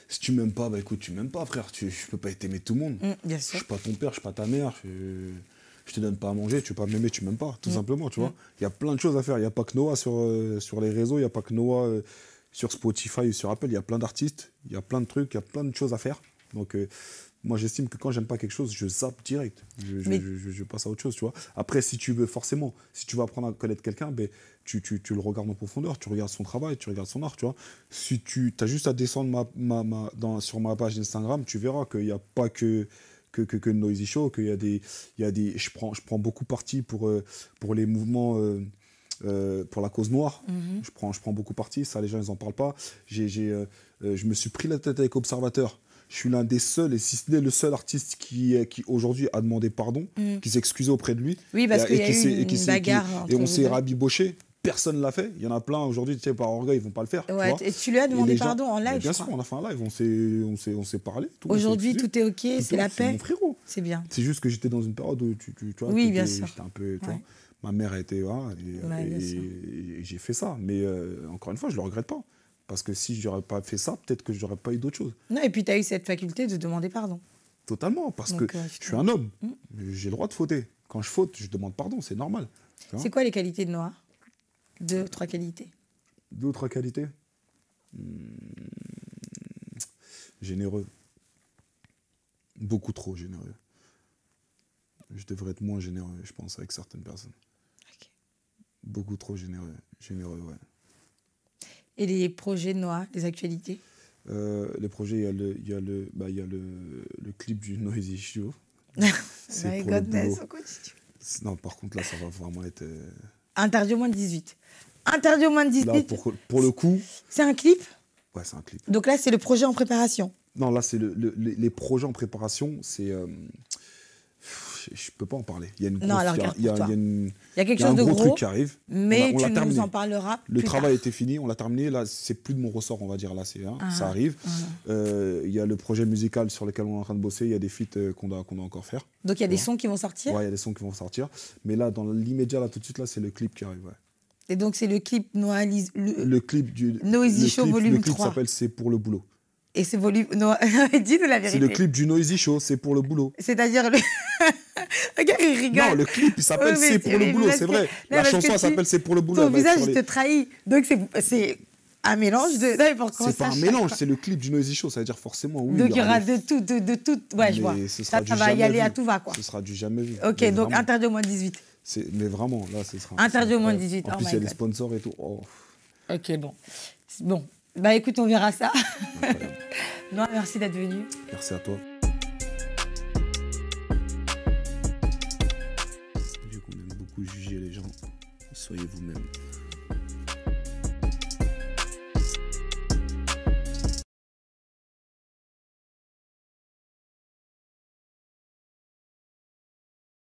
si tu m'aimes pas, bah écoute, tu m'aimes pas, frère. Je peux pas être aimé de tout le monde. Bien sûr. Je suis pas ton père, je suis pas ta mère. Je te donne pas à manger, tu veux pas m'aimer, tu m'aimes pas, tout simplement, tu vois. Il y a plein de choses à faire. Il n'y a pas que Noah sur les réseaux, il n'y a pas que Noah sur Spotify ou sur Apple. Il y a plein d'artistes, il y a plein de trucs, il y a plein de choses à faire. Donc, moi, j'estime que quand j'aime pas quelque chose, je zappe direct. Je passe à autre chose, tu vois. Après, si tu veux forcément, si tu veux apprendre à connaître quelqu'un, ben, tu le regardes en profondeur, tu regardes son travail, tu regardes son art, tu vois. Si tu as juste à descendre sur ma page Instagram, tu verras qu'il n'y a pas que le Noisy Show, qu'il y a des je prends beaucoup parti pour les mouvements, pour la cause noire. Je prends beaucoup parti, ça les gens ils en parlent pas. Je me suis pris la tête avec Observateur. Je suis l'un des seuls, et si ce n'est le seul artiste qui aujourd'hui a demandé pardon, qui s'est excusé auprès de lui. Oui, parce qu'il y a eu une bagarre. Et on s'est rabiboché. Personne ne l'a fait. Il y en a plein aujourd'hui, tu sais, par orgueil, ils ne vont pas le faire. Ouais, et tu lui as demandé pardon en live, bien sûr, on a fait un live, on s'est parlé. Aujourd'hui, tout est OK, c'est la paix. C'est mon frérot. C'est bien. C'est juste que j'étais dans une période où, tu vois, oui, bien sûr. j'étais un peu, tu vois, ma mère a été, voilà, et j'ai fait ça. Mais encore une fois, je ne le regrette pas. Parce que si je n'aurais pas fait ça, peut-être que je n'aurais pas eu d'autre chose. Non, et puis tu as eu cette faculté de demander pardon. Totalement, parce que je suis un homme. J'ai le droit de fauter. Quand je faute, je demande pardon, c'est normal. C'est quoi les qualités de Noah? 2, 3 qualités. 2 ou 3 qualités. Généreux. Beaucoup trop généreux. Je devrais être moins généreux, je pense, avec certaines personnes. Okay. Beaucoup trop généreux. Généreux, ouais. Et les projets de Noah, les actualités? Les projets, il y a le clip du Noisy Show. My goodness, on continue. Non, par contre, là, ça va vraiment être... Interdit au moins de 18. Interdit au moins de 18. Là, pour le coup... C'est un clip? Ouais, c'est un clip. Donc là, c'est le projet en préparation? Non, là, c'est les projets en préparation, c'est... je peux pas en parler. Il y a une grosse, il y a quelque chose de gros truc qui arrive. Mais tu nous en parleras plus Le travail tard. était fini, on l'a terminé. Là, c'est plus de mon ressort, on va dire. Là, ça arrive. Il y a le projet musical sur lequel on est en train de bosser. Il y a des feats qu'on doit encore faire. Donc il y a des sons qui vont sortir? Ouais, il y a des sons qui vont sortir. Mais là, dans l'immédiat, là, tout de suite, là, c'est le clip qui arrive. Ouais. Et donc c'est le clip Noah le clip du Noisy Show volume 3. Le clip s'appelle C'est pour le boulot. Et c'est volume... Noah, dis-nous la vérité. C'est le clip du Noisy Show, C'est pour le boulot. C'est-à-dire le... Regarde, il rigole. Non, le clip, il s'appelle C'est pour le boulot, c'est vrai. La chanson, elle s'appelle C'est pour le boulot. Ton visage, il te trahit. Donc c'est un mélange de... C'est pas un mélange, c'est le clip du Noisy Show, ça veut dire forcément oui. Donc il y aura de tout. Ouais, je vois. Ça va y aller à tout va, quoi. Ce sera du jamais vu. Ok, donc interdit au moins de 18. Mais vraiment, là, ce sera... Interdit au moins de 18. En plus, il y a des sponsors et tout. Oh. Ok, bon. Bon, bah écoute, on verra ça. Noah, merci d'être venu. Merci à toi. Vu qu'on aime beaucoup juger les gens, soyez vous-même.